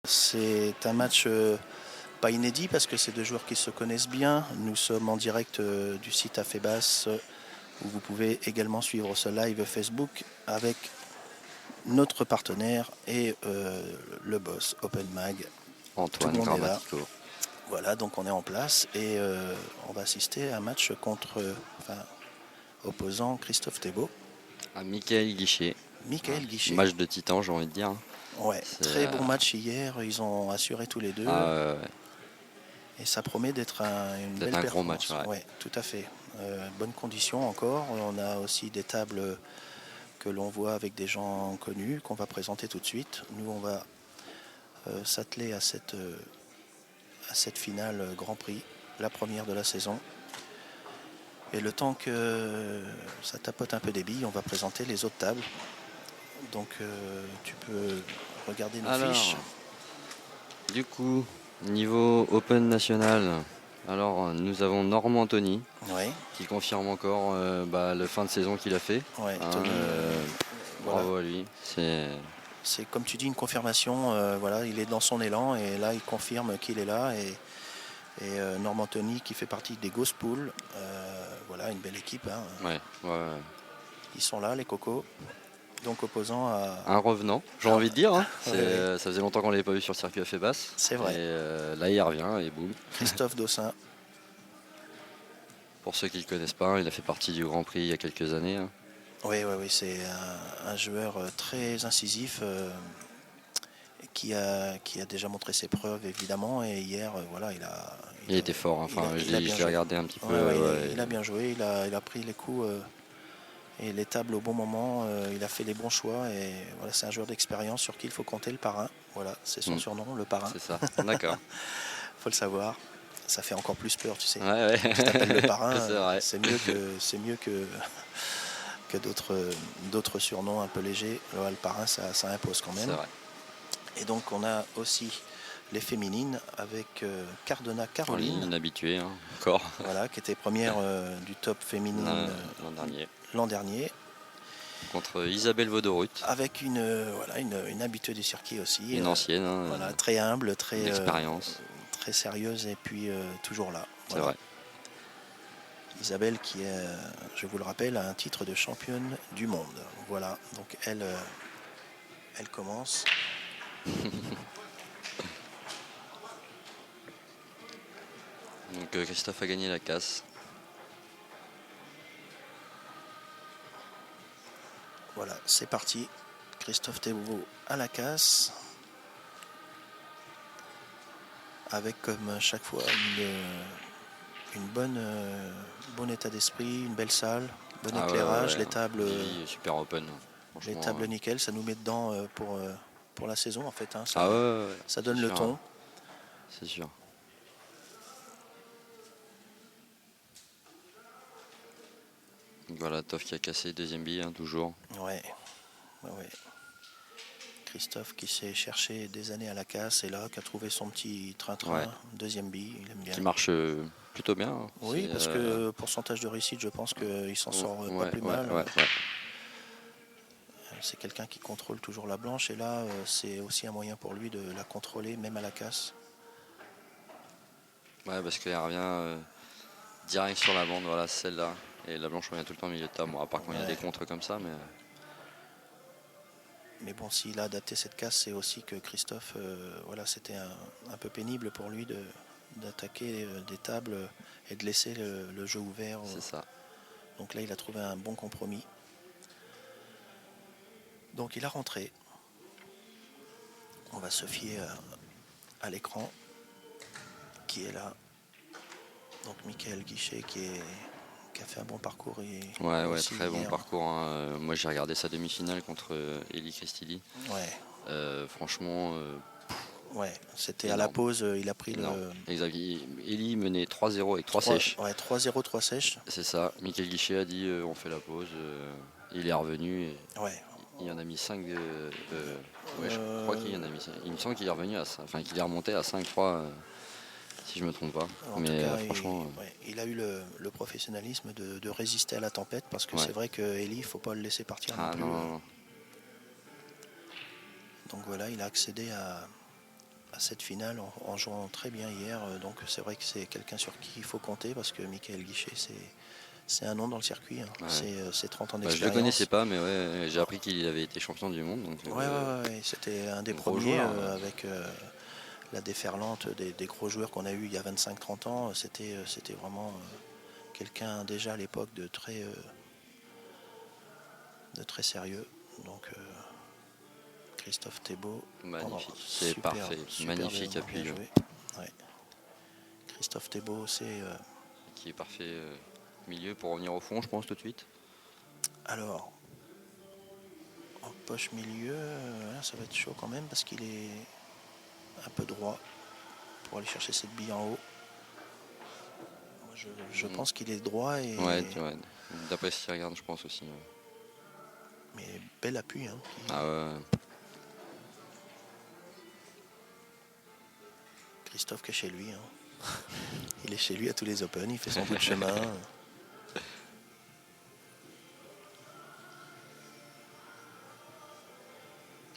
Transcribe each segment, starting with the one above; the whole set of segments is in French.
C'est un match pas inédit parce que c'est deux joueurs qui se connaissent bien. Nous sommes en direct du site Afebas où vous pouvez également suivre ce live Facebook avec notre partenaire et le boss Open Mag. Tout Antoine le monde est là. Grammatico. Voilà, donc on est en place et on va assister à un match contre opposant Christophe Thébault. À Michael Guichet. Michael Guichet. Match de titan, j'ai envie de dire. Ouais, très bon match hier. Ils ont assuré tous les deux. Ouais. Et ça promet d'être une belle performance. Gros match. Ouais, tout à fait. Bonnes conditions encore. On a aussi des tables que l'on voit avec des gens connus qu'on va présenter tout de suite. Nous, on va s'atteler à cette finale Grand Prix, la première de la saison. Et le temps que ça tapote un peu des billes, on va présenter les autres tables. Donc tu peux regarder nos fiches. Du coup, niveau Open National, alors nous avons Normand Anthony qui confirme encore le fin de saison qu'il a fait. Ouais, Tony, bravo à lui. C'est comme tu dis une confirmation, voilà, il est dans son élan et là il confirme qu'il est là et Normand Anthony qui fait partie des Ghost Pool, voilà une belle équipe. Ouais. Ils sont là les cocos. Donc opposant à... Un revenant, j'ai envie de dire. Ça faisait longtemps qu'on ne l'avait pas vu sur le circuit Afebas. C'est vrai. Et là, il revient et boum. Christophe Dossin. Pour ceux qui ne le connaissent pas, il a fait partie du Grand Prix il y a quelques années. Oui, c'est un joueur très incisif qui a déjà montré ses preuves, évidemment. Et hier, voilà, il était fort. Enfin, je l'ai regardé un petit peu. Il a bien joué. Il a pris les coups... et les tables au bon moment, il a fait les bons choix et voilà, c'est un joueur d'expérience sur qui il faut compter, le parrain. Voilà, c'est son surnom, le parrain. C'est ça, d'accord. Faut le savoir. Ça fait encore plus peur, tu sais. Ouais. On t'appelle le parrain, c'est mieux que d'autres surnoms un peu légers. Alors, le parrain, ça impose quand même. C'est vrai. Et donc on a aussi les féminines avec Cardona Caroline. Une habituée, encore. Voilà, qui était première du top féminine l'an dernier. Contre Isabelle Vodorut. Avec une habituée du circuit aussi. Une ancienne. Voilà, très humble, très sérieuse et puis toujours là. C'est vrai. Isabelle qui est, je vous le rappelle, a un titre de championne du monde. Voilà, donc elle commence. Donc Christophe a gagné la casse. Voilà, c'est parti. Christophe Thébault à la casse. Avec comme chaque fois une bon état d'esprit, une belle salle, bon éclairage, les tables super open. Les tables nickel, ça nous met dedans pour la saison en fait. Ça donne le ton. C'est sûr. Voilà, Toff qui a cassé deuxième bille, toujours. Ouais. Christophe qui s'est cherché des années à la casse et là qui a trouvé son petit train-train, deuxième bille, il aime bien. Qui marche plutôt bien. Oui, parce que pourcentage de réussite, je pense qu'il s'en sort pas plus mal. Ouais. C'est quelqu'un qui contrôle toujours la blanche et là c'est aussi un moyen pour lui de la contrôler même à la casse. Ouais, parce qu'elle revient direct sur la bande, voilà, celle-là. Et la blanche revient tout le temps au milieu de table, à part quand il y a des contres comme ça. Mais bon, s'il a adapté cette casse, c'est aussi que Christophe, c'était un peu pénible pour lui d'attaquer des tables et de laisser le jeu ouvert. C'est ça. Donc là, il a trouvé un bon compromis. Donc il a rentré. On va se fier à l'écran qui est là. Donc Michael Guichet qui a fait un bon parcours. Très bon parcours. Moi j'ai regardé sa demi-finale contre Eli Cristilli. Franchement... c'était à la pause, il a pris Eli menait 3-0 avec 3 sèches. 3-0, 3 sèches. C'est ça. Michael Guichet a dit on fait la pause. Il est revenu. Et il en a mis 5. Je crois qu'il en a mis 5. Il me semble qu'il est revenu qu'il est remonté à 5-3. Si je me trompe pas. Franchement, il a eu le professionnalisme de résister à la tempête parce que c'est vrai que Eli, il ne faut pas le laisser partir non plus. Non. Donc voilà, il a accédé à cette finale en jouant très bien hier. Donc c'est vrai que c'est quelqu'un sur qui il faut compter parce que Michael Guichet, c'est un nom dans le circuit. Hein. Ouais. C'est 30 ans Je d'expérience. le connaissais pas, mais ouais, j'ai appris qu'il avait été champion du monde. Donc, ouais. C'était un des premiers joueur, avec la déferlante des gros joueurs qu'on a eu il y a 25-30 ans. C'était vraiment quelqu'un déjà à l'époque de très sérieux. Donc Christophe Thébault. Magnifique, c'est parfait. Magnifique appui. Ouais. Christophe Thébault, c'est... qui est parfait milieu pour revenir au fond, je pense, tout de suite. Alors, en poche milieu, ça va être chaud quand même parce qu'il est un peu droit pour aller chercher cette bille en haut. Moi, je pense qu'il est droit et... Ouais, d'après ce qu'il regarde, je pense aussi. Mais bel appui. Hein, Ah ouais. Christophe qui est chez lui. Hein. Il est chez lui à tous les Open, il fait son bout de chemin.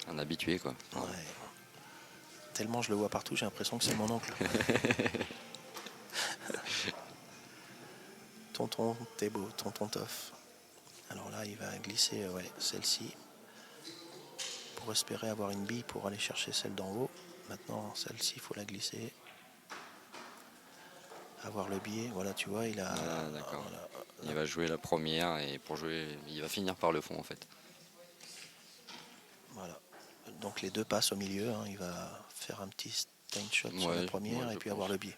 Un habitué, quoi. Ouais. Tellement je le vois partout, j'ai l'impression que c'est mon oncle. Tonton Thébault, tonton Toff. Alors là, il va glisser celle-ci pour espérer avoir une bille pour aller chercher celle d'en haut. Maintenant, celle-ci, il faut la glisser. Avoir le billet, voilà, tu vois, il a... D'accord. Il va jouer la première et pour jouer, il va finir par le fond, en fait. Voilà. Donc les deux passent au milieu. Hein. Il va faire un petit stein shot sur la première et puis avoir le billet.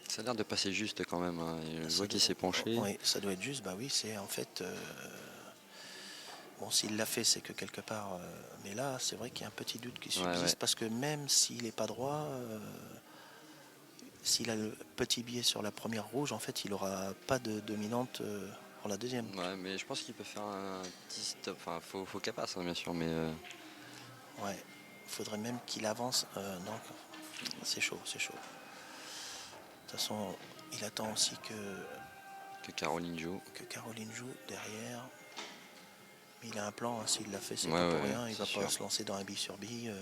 Ça a l'air de passer juste quand même. Hein. Je vois qu'il s'est penché. Oui, ça doit être juste. Bah oui, c'est en fait... Bon, s'il l'a fait, c'est que quelque part... mais là, c'est vrai qu'il y a un petit doute qui subsiste parce que même s'il n'est pas droit... s'il a le petit billet sur la première rouge, en fait, il n'aura pas de dominante pour la deuxième. Ouais, mais je pense qu'il peut faire un petit stop. Enfin, faut qu'elle passe, hein, bien sûr, mais... Ouais, il faudrait même qu'il avance. Non, c'est chaud, c'est chaud. De toute façon, il attend aussi que Caroline joue. Que Caroline joue derrière. Mais il a un plan, hein, s'il l'a fait, c'est pas pour rien. Il va pas se lancer dans un bille sur bille.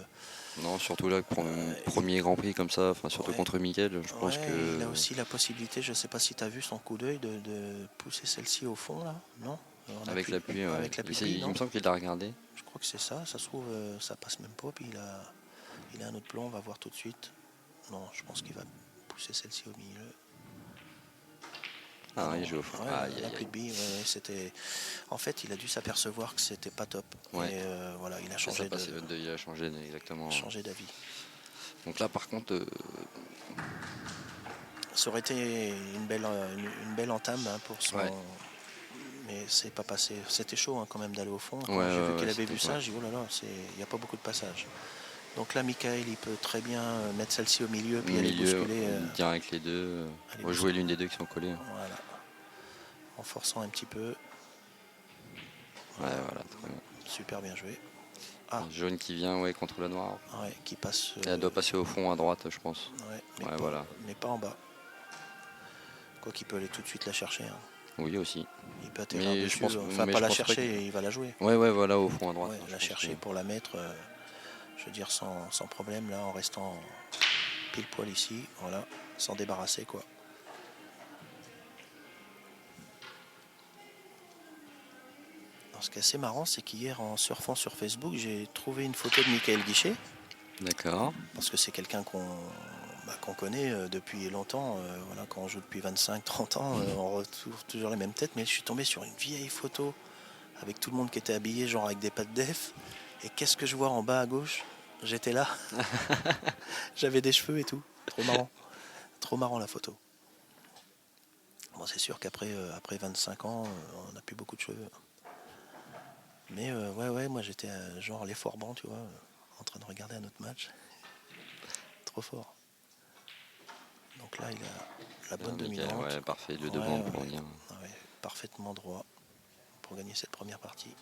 Non, surtout là, pour un premier Grand Prix comme ça, surtout contre Mickaël, je pense que... Il a aussi la possibilité, je sais pas si tu as vu son coup d'œil, de pousser celle-ci au fond, là, non? Avec l'appui, avec l'appui, il me semble qu'il l'a regardé. Je crois que c'est ça, ça se trouve, ça passe même pas, puis il a un autre plan, on va voir tout de suite. Non, je pense qu'il va pousser celle-ci au milieu. Ah, il joue au fond. Il n'a plus de billes. C'était... En fait, il a dû s'apercevoir que c'était pas top. Ouais. Et voilà, il a changé il a changé exactement. Changé d'avis. Donc là, par contre, ça aurait été une belle entame pour son. Ouais. Mais c'est pas passé. C'était chaud quand même d'aller au fond. Quand j'ai vu qu'il avait vu ça, j'ai dit oh là là, il n'y a pas beaucoup de passages. Donc là, Michael, il peut très bien mettre celle-ci au milieu puis aller bousculer. Direct les deux. Rejouer l'une des deux qui sont collées. Voilà. En forçant un petit peu. Voilà, très bien. Super bien joué. Jaune qui vient contre la noire. Ouais, qui passe. Elle doit passer au fond à droite, je pense. Mais pas en bas. Quoi qu'il peut aller tout de suite la chercher. Hein. Oui, aussi. Il peut atterrir dessus. Pas la chercher, il va la jouer. Ouais, voilà, au fond à droite. La chercher pour la mettre, je veux dire, sans problème, là, en restant pile poil ici. Voilà, s'en débarrasser, quoi. Alors, ce qui est assez marrant, c'est qu'hier, en surfant sur Facebook, j'ai trouvé une photo de Michael Guichet. D'accord. Parce que c'est quelqu'un qu'on connaît depuis longtemps. Voilà, quand on joue depuis 25-30 ans, on retrouve toujours les mêmes têtes. Mais je suis tombé sur une vieille photo avec tout le monde qui était habillé, genre avec des pattes def. Et qu'est-ce que je vois en bas à gauche? J'étais là. J'avais des cheveux et tout. Trop marrant. Trop marrant la photo. Bon, c'est sûr qu'après 25 ans, on n'a plus beaucoup de cheveux. Mais moi j'étais genre les Forban, tu vois, en train de regarder un autre match. Trop fort. Donc là, il a la bonne dominante. Ouais, parfait, le devant pour venir. Ouais, parfaitement droit pour gagner cette première partie.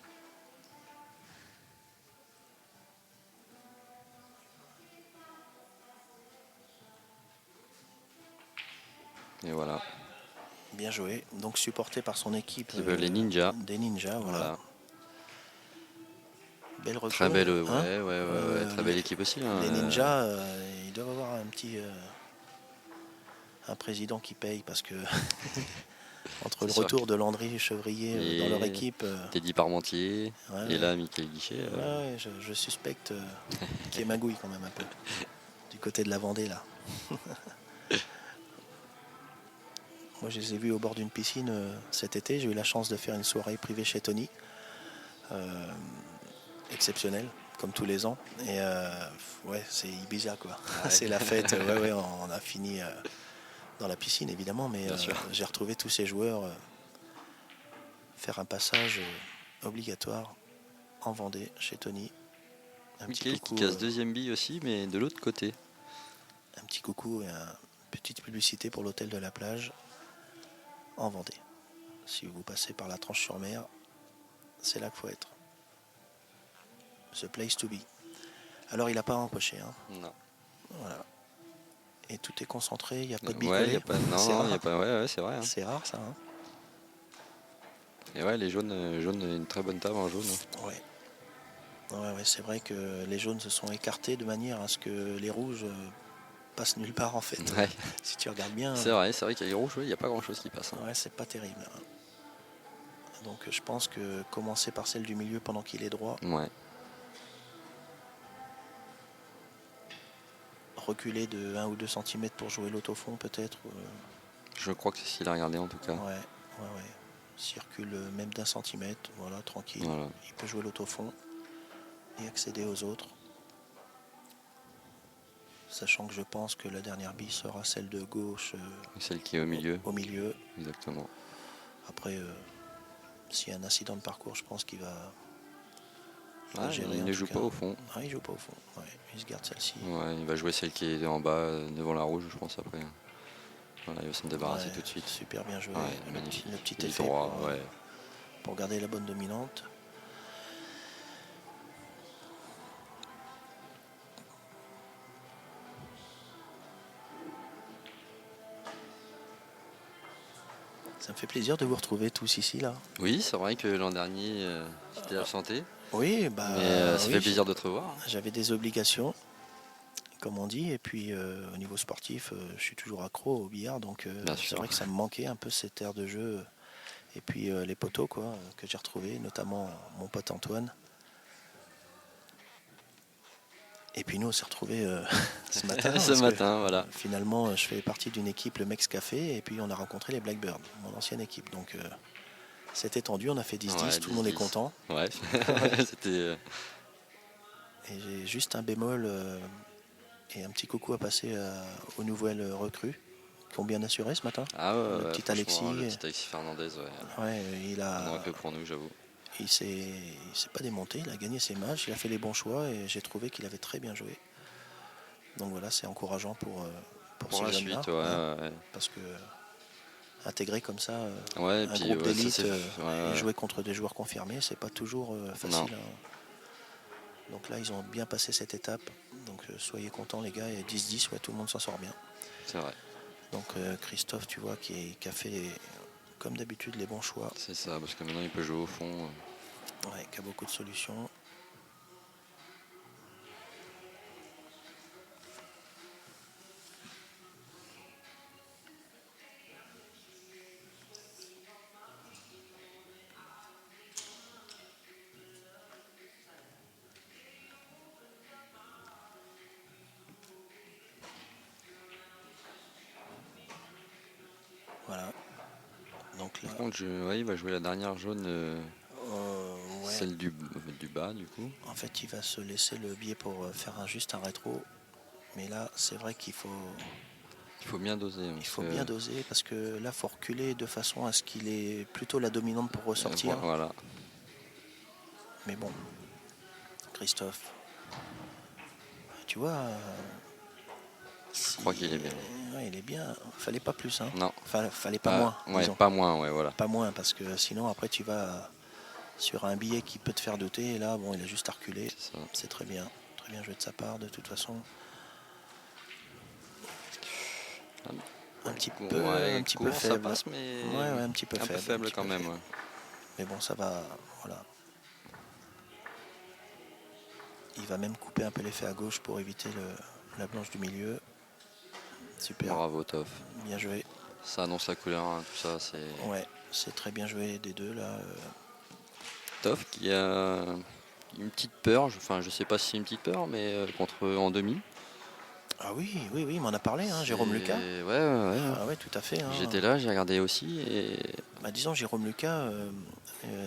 Et voilà. Bien joué. Donc supporté par son équipe. Les Ninjas. Des Ninjas, voilà. Belle recrue. Très belle, très belle équipe aussi. Les Ninjas, ils doivent avoir un président qui paye parce que entre le retour de Landry Chevrier dans leur équipe. Teddy Parmentier et là Michael Guichet. Je suspecte qu'il y ait magouille quand même un peu. Du côté de la Vendée là. Moi je les ai vus au bord d'une piscine cet été. J'ai eu la chance de faire une soirée privée chez Tony. Exceptionnelle, comme tous les ans. Et c'est Ibiza quoi. Ouais. C'est la fête. On a fini dans la piscine évidemment, mais j'ai retrouvé tous ces joueurs faire un passage obligatoire en Vendée chez Tony. Michael qui casse deuxième bille aussi, mais de l'autre côté. Un petit coucou et une petite publicité pour l'hôtel de la plage en Vendée. Si vous passez par la Tranche-sur-Mer, c'est là qu'il faut être. The place to be. Alors il n'a pas empoché. Hein. Non. Voilà. Et tout est concentré, il n'y a pas de bicolé. Ouais, il n'y a pas. Non, il n'y a pas. Ouais, c'est vrai. Hein. C'est rare ça. Hein. Et ouais, les jaunes, une très bonne table en jaune. Ouais. Ouais, c'est vrai que les jaunes se sont écartés de manière à ce que les rouges passent nulle part en fait. Ouais. Si tu regardes bien. C'est vrai qu'il y a les rouges, il n'y a pas grand chose qui passe. Hein. Ouais, c'est pas terrible. Hein. Donc je pense que commencer par celle du milieu pendant qu'il est droit. Ouais. Reculer de 1 ou 2 cm pour jouer l'autofond peut-être. Je crois que c'est ce qu'il a regardé en tout cas. Ouais. S'il recule même d'1 centimètre, voilà, tranquille. Voilà. Il peut jouer l'autofond et accéder aux autres. Sachant que je pense que la dernière bille sera celle de gauche. Celle qui est au milieu. Au milieu. Exactement. Après, s'il y a un incident de parcours, je pense qu'il va... il ne joue pas au fond. Ah, il joue pas au fond. Ouais, il se garde celle-ci. Ouais, il va jouer celle qui est en bas, devant la rouge, je pense, après. Voilà, il va s'en débarrasser tout de suite. Super bien joué. Magnifique. Le petit effet droit, pour garder la bonne dominante. Ça me fait plaisir de vous retrouver tous ici là. Oui, c'est vrai que l'an dernier, j'étais absenté. Oui, mais ça fait plaisir de te revoir. J'avais des obligations, comme on dit, et puis au niveau sportif, je suis toujours accro au billard, donc c'est vrai que ça me manquait un peu cette aire de jeu. Et puis les poteaux quoi, que j'ai retrouvés, notamment mon pote Antoine. Et puis nous on s'est retrouvés ce matin. Ce matin, voilà. Finalement, je fais partie d'une équipe, le Mex Café, et puis on a rencontré les Blackbirds, mon ancienne équipe. Donc c'était tendu, on a fait 10-10, tout le monde est content. Ouais, c'était... Et j'ai juste un bémol et un petit coucou à passer aux nouvelles recrues qui ont bien assuré ce matin. Le petit Alexis. Le petit Alexis Fernandez, il a... un peu pour nous, j'avoue. Il s'est pas démonté, il a gagné ses matchs, il a fait les bons choix et j'ai trouvé qu'il avait très bien joué. Donc voilà, c'est encourageant pour ces jeunes-là. Parce que intégrer comme ça un groupe d'élite et jouer contre des joueurs confirmés, c'est pas toujours facile. Hein. Donc là, ils ont bien passé cette étape. Donc soyez contents les gars, et 10-10, tout le monde s'en sort bien. C'est vrai. Donc Christophe, tu vois, qui a fait comme d'habitude les bons choix. C'est ça, parce que maintenant il peut jouer au fond. Qui a beaucoup de solutions. Voilà. Donc là... Par contre, il va jouer la dernière jaune, celle du bas du coup. En fait, il va se laisser le biais pour faire juste un rétro. Mais là, c'est vrai qu'il faut... Il faut bien doser. Il faut bien doser parce que là, il faut reculer de façon à ce qu'il ait plutôt la dominante pour ressortir. Voilà. Mais bon, Christophe, tu vois... Je crois qu'il est bien. Ouais, il est bien. Fallait pas plus. Hein. Non. Fallait pas moins. Ouais, pas moins, voilà. Pas moins, parce que sinon, après, tu vas sur un billet qui peut te faire douter. Et là, bon, il a juste à reculer. C'est très bien. Très bien joué de sa part, de toute façon. un petit peu, Ouais, un petit court, peu ça faible. passe, mais Ouais, un petit peu un faible. peu faible quand même. Ouais. Mais bon, ça va, voilà. Il va même couper un peu l'effet à gauche pour éviter la blanche du milieu. Super. Bravo, Toff. Bien joué. Ça annonce la couleur, hein, tout ça. Ouais, c'est très bien joué des deux là. Toff qui a une petite peur, enfin je sais pas si c'est une petite peur, mais contre en demi. Ah oui, il m'en a parlé, hein, Jérôme Lucas. Ouais. Ah ouais, tout à fait. Hein. J'étais là, j'ai regardé aussi. Et... Bah, disons, Jérôme Lucas,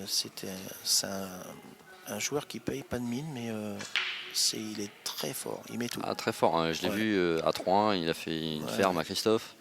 c'est un joueur qui paye pas de mine, mais il est très fort. Il met tout. Ah, très fort, hein. Je l'ai vu à 3-1, il a fait une ferme à Christophe.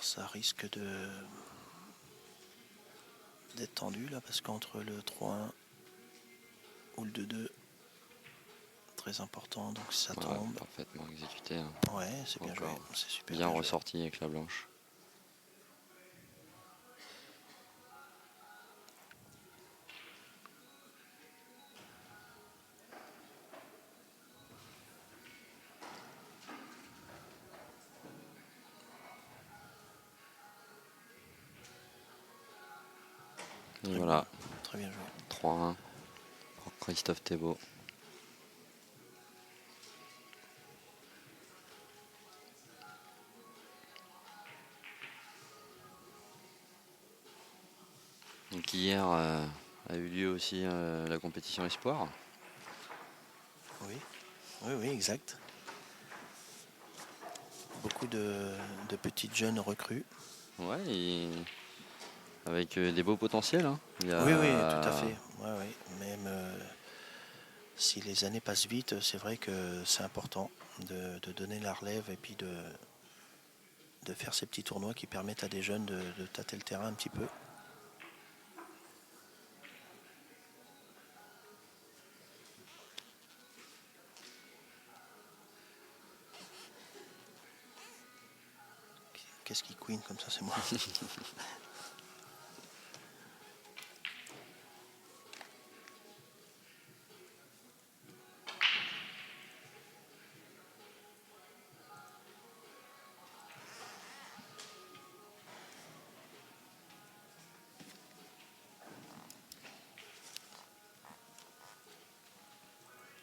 ça risque d'être tendu là, parce qu'entre le 3-1 ou le 2-2, très important, donc ça tombe. Parfaitement exécuté. Hein. Ouais, c'est bien joué, c'est super bien ressorti joué. Avec la blanche. Et voilà. Très bien joué. 3-1 pour Christophe Thébault. Donc hier a eu lieu aussi la compétition Espoir. Oui, exact. Beaucoup de petites jeunes recrues. Ouais, et avec des beaux potentiels. Hein. Oui, tout à fait. Ouais. Même si les années passent vite, c'est vrai que c'est important de donner la relève et puis de faire ces petits tournois qui permettent à des jeunes de tâter le terrain un petit peu. Qu'est-ce qui queen comme ça, c'est moi.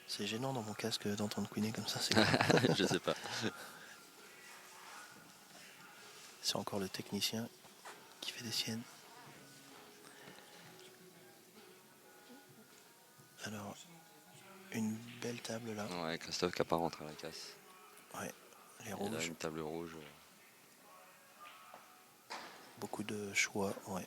C'est gênant dans mon casque d'entendre queener comme ça. Je sais pas. C'est encore le technicien qui fait des siennes. Alors, une belle table là. Ouais, Christophe qui n'a pas rentré à la casse. Ouais, les rouges. Là, une table rouge. Beaucoup de choix, ouais.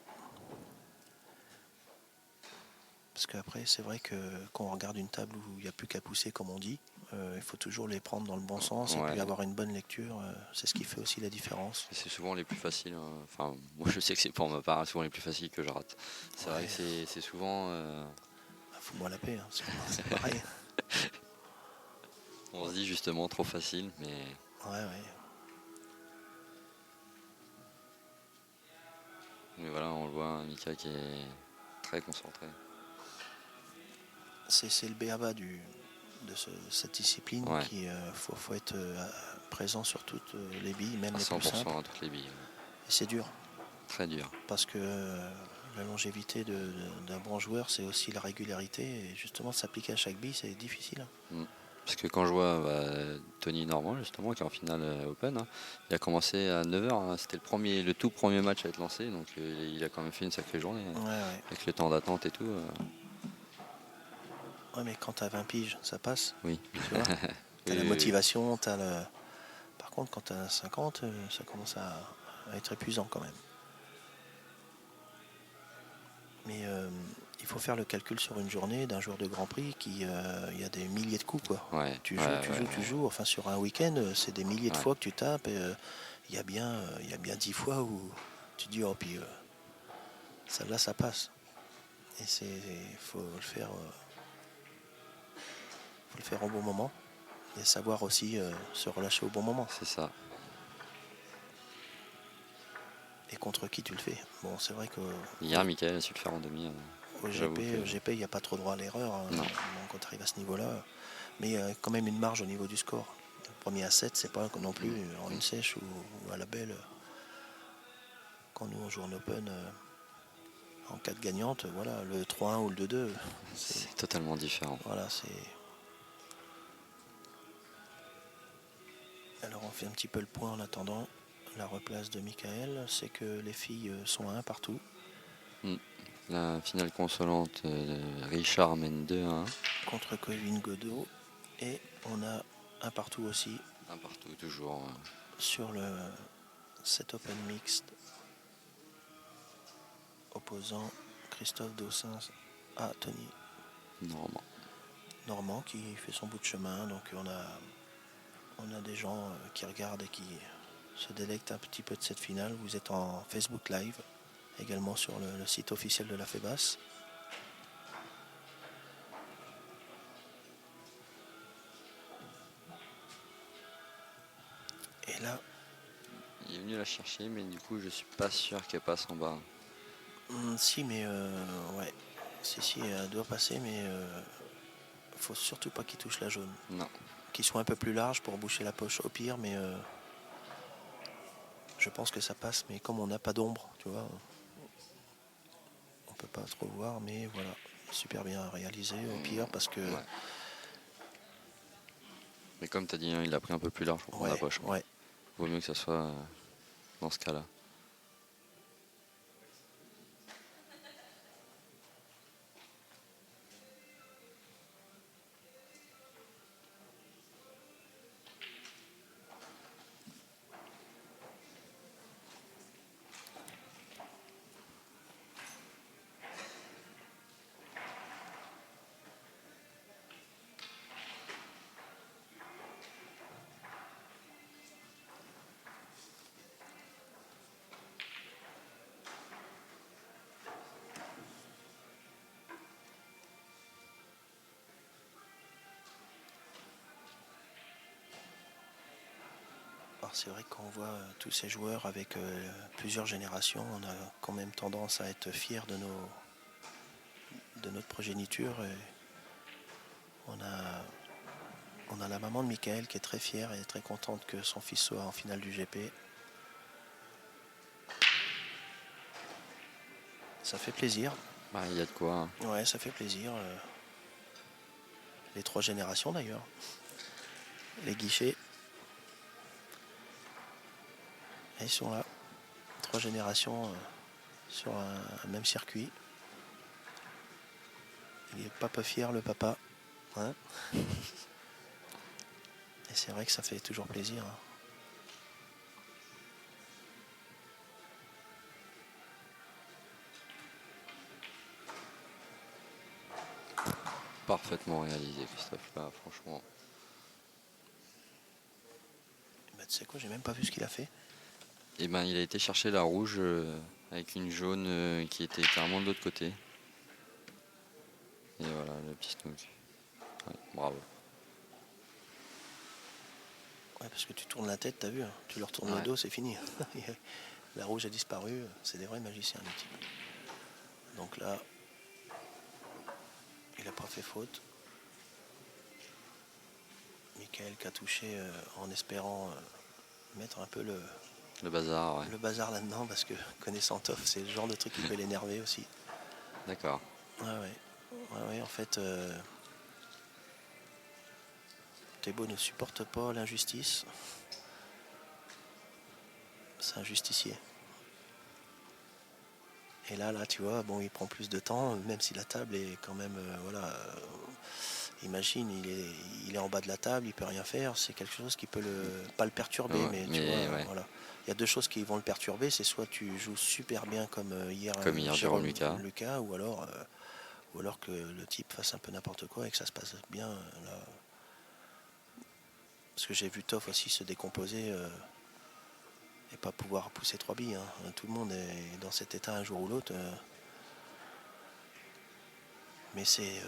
Parce qu'après, c'est vrai que quand on regarde une table où il n'y a plus qu'à pousser, comme on dit, il faut toujours les prendre dans le bon sens et puis avoir une bonne lecture. C'est ce qui fait aussi la différence. C'est souvent les plus faciles. Hein. Enfin, moi, je sais que c'est pour ma part souvent les plus faciles que je rate. C'est vrai que c'est souvent... Fous-moi la paix, hein. C'est pareil. On se dit justement trop facile, mais... Ouais. Mais voilà, on le voit, Mika qui est très concentré. C'est le b.a.-ba de cette discipline. Ouais. Qui faut être présent sur toutes les billes, même les plus simples. 100% à toutes les billes. Et c'est dur. Très dur. Parce que la longévité d'un bon joueur, c'est aussi la régularité. Et justement, s'appliquer à chaque bille, c'est difficile. Parce que quand je vois Tony Normand, justement, qui est en finale Open, hein, il a commencé à 9h. Hein, c'était le tout premier match à être lancé. Donc il a quand même fait une sacrée journée. Ouais. Avec le temps d'attente et tout. Ouais, mais quand tu as 20 piges, ça passe. Oui. Tu vois, t'as la motivation, t'as le... Par contre, quand tu as 50, ça commence à être épuisant quand même. Mais il faut faire le calcul sur une journée d'un joueur de Grand Prix qui il y a des milliers de coups, quoi. Ouais, tu joues. Enfin, sur un week-end, c'est des milliers de fois que tu tapes. Il y a bien 10 fois où tu te dis, oh, puis celle-là, ça passe. Et faut le faire au bon moment et savoir aussi se relâcher au bon moment. C'est ça. Et contre qui tu le fais. Bon, c'est vrai que... Hier, Mickaël a su le faire en demi. Au GP, il n'y a pas trop droit à l'erreur quand tu arrives à ce niveau-là. Mais il y a quand même une marge au niveau du score. Le premier à 7, c'est pas non plus en une sèche ou à la belle. Quand nous, on joue en open, en 4 gagnantes, voilà, le 3-1 ou le 2-2. C'est totalement différent. Voilà, c'est... Alors, on fait un petit peu le point en attendant la replace de Mickaël. C'est que les filles sont à 1 partout. La finale consolante, Richard mène 2-1. Contre Kevin Godot. Et on a 1 partout aussi. 1 partout, toujours. Sur cet open mixte opposant Christophe Dossins à Tony Normand qui fait son bout de chemin. Donc on a des gens qui regardent et qui se délectent un petit peu de cette finale. Vous êtes en Facebook Live, également sur le site officiel de la FEBAS. Et là, il est venu la chercher, mais du coup je suis pas sûr qu'elle passe en bas. Si, mais ouais, si, elle doit passer, mais faut surtout pas qu'il touche la jaune. Non. Qu'il soit un peu plus large pour boucher la poche au pire, mais je pense que ça passe. Mais comme on n'a pas d'ombre, tu vois, on peut pas trop voir, mais voilà, super bien réalisé au pire parce que. Ouais. Mais comme tu as dit, hein, il a pris un peu plus large pour prendre la poche. Ouais. Vaut mieux que ça soit dans ce cas-là. C'est vrai que quand on voit tous ces joueurs avec plusieurs générations, on a quand même tendance à être fiers de notre progéniture. Et on a la maman de Michael qui est très fière et très contente que son fils soit en finale du GP. Ça fait plaisir. Bah, il y a de quoi. Hein. Ouais, ça fait plaisir. Les 3 générations d'ailleurs. Les guichets. Ils sont là. 3 générations sur un même circuit. Il est pas peu fier le papa. Hein. Et c'est vrai que ça fait toujours plaisir. Hein. Parfaitement réalisé, Christophe, là, franchement. Bah, tu sais quoi, j'ai même pas vu ce qu'il a fait. Et ben, il a été chercher la rouge avec une jaune qui était carrément de l'autre côté. Et voilà, le petit snook. Ouais, bravo. Ouais, parce que tu tournes la tête, t'as vu, hein. Tu leur retournes le dos, c'est fini. La rouge a disparu, c'est des vrais magiciens, les types. Donc là, il n'a pas fait faute. Michael qui a touché en espérant mettre un peu le bazar, ouais. Le bazar là-dedans, parce que connaissant Toff, c'est le genre de truc qui peut l'énerver aussi. D'accord. Ouais, en fait, Thébault ne supporte pas l'injustice. C'est un justicier. Et là, tu vois, bon, il prend plus de temps, même si la table est quand même, imagine, il est en bas de la table, il peut rien faire. C'est quelque chose qui peut pas le perturber, mais tu vois, voilà. Il y a 2 choses qui vont le perturber, c'est soit tu joues super bien comme hier Jérôme Lucas, ou alors que le type fasse un peu n'importe quoi et que ça se passe bien là. Parce que j'ai vu Toff aussi se décomposer et pas pouvoir pousser 3 billes. Hein. Tout le monde est dans cet état un jour ou l'autre. Mais c'est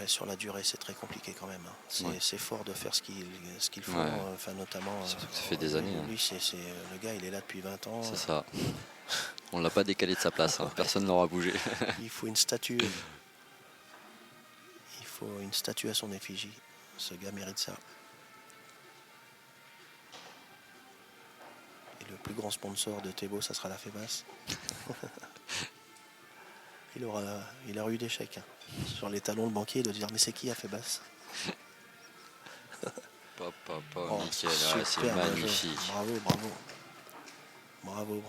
sur la durée, c'est très compliqué quand même. Hein. C'est fort de faire ce qu'ils font, enfin notamment. Ça fait des années. Lui, c'est le gars, il est là depuis 20 ans. C'est ça. On l'a pas décalé de sa place. Hein. Personne n'aura bougé. Il faut une statue. Il faut une statue à son effigie. Ce gars mérite ça. Et le plus grand sponsor de Thébault, ça sera la FEBAS. Il aura eu des chèques sur les talons de banquier de dire mais c'est qui a FEBAS? Michael, c'est magnifique. Bravo.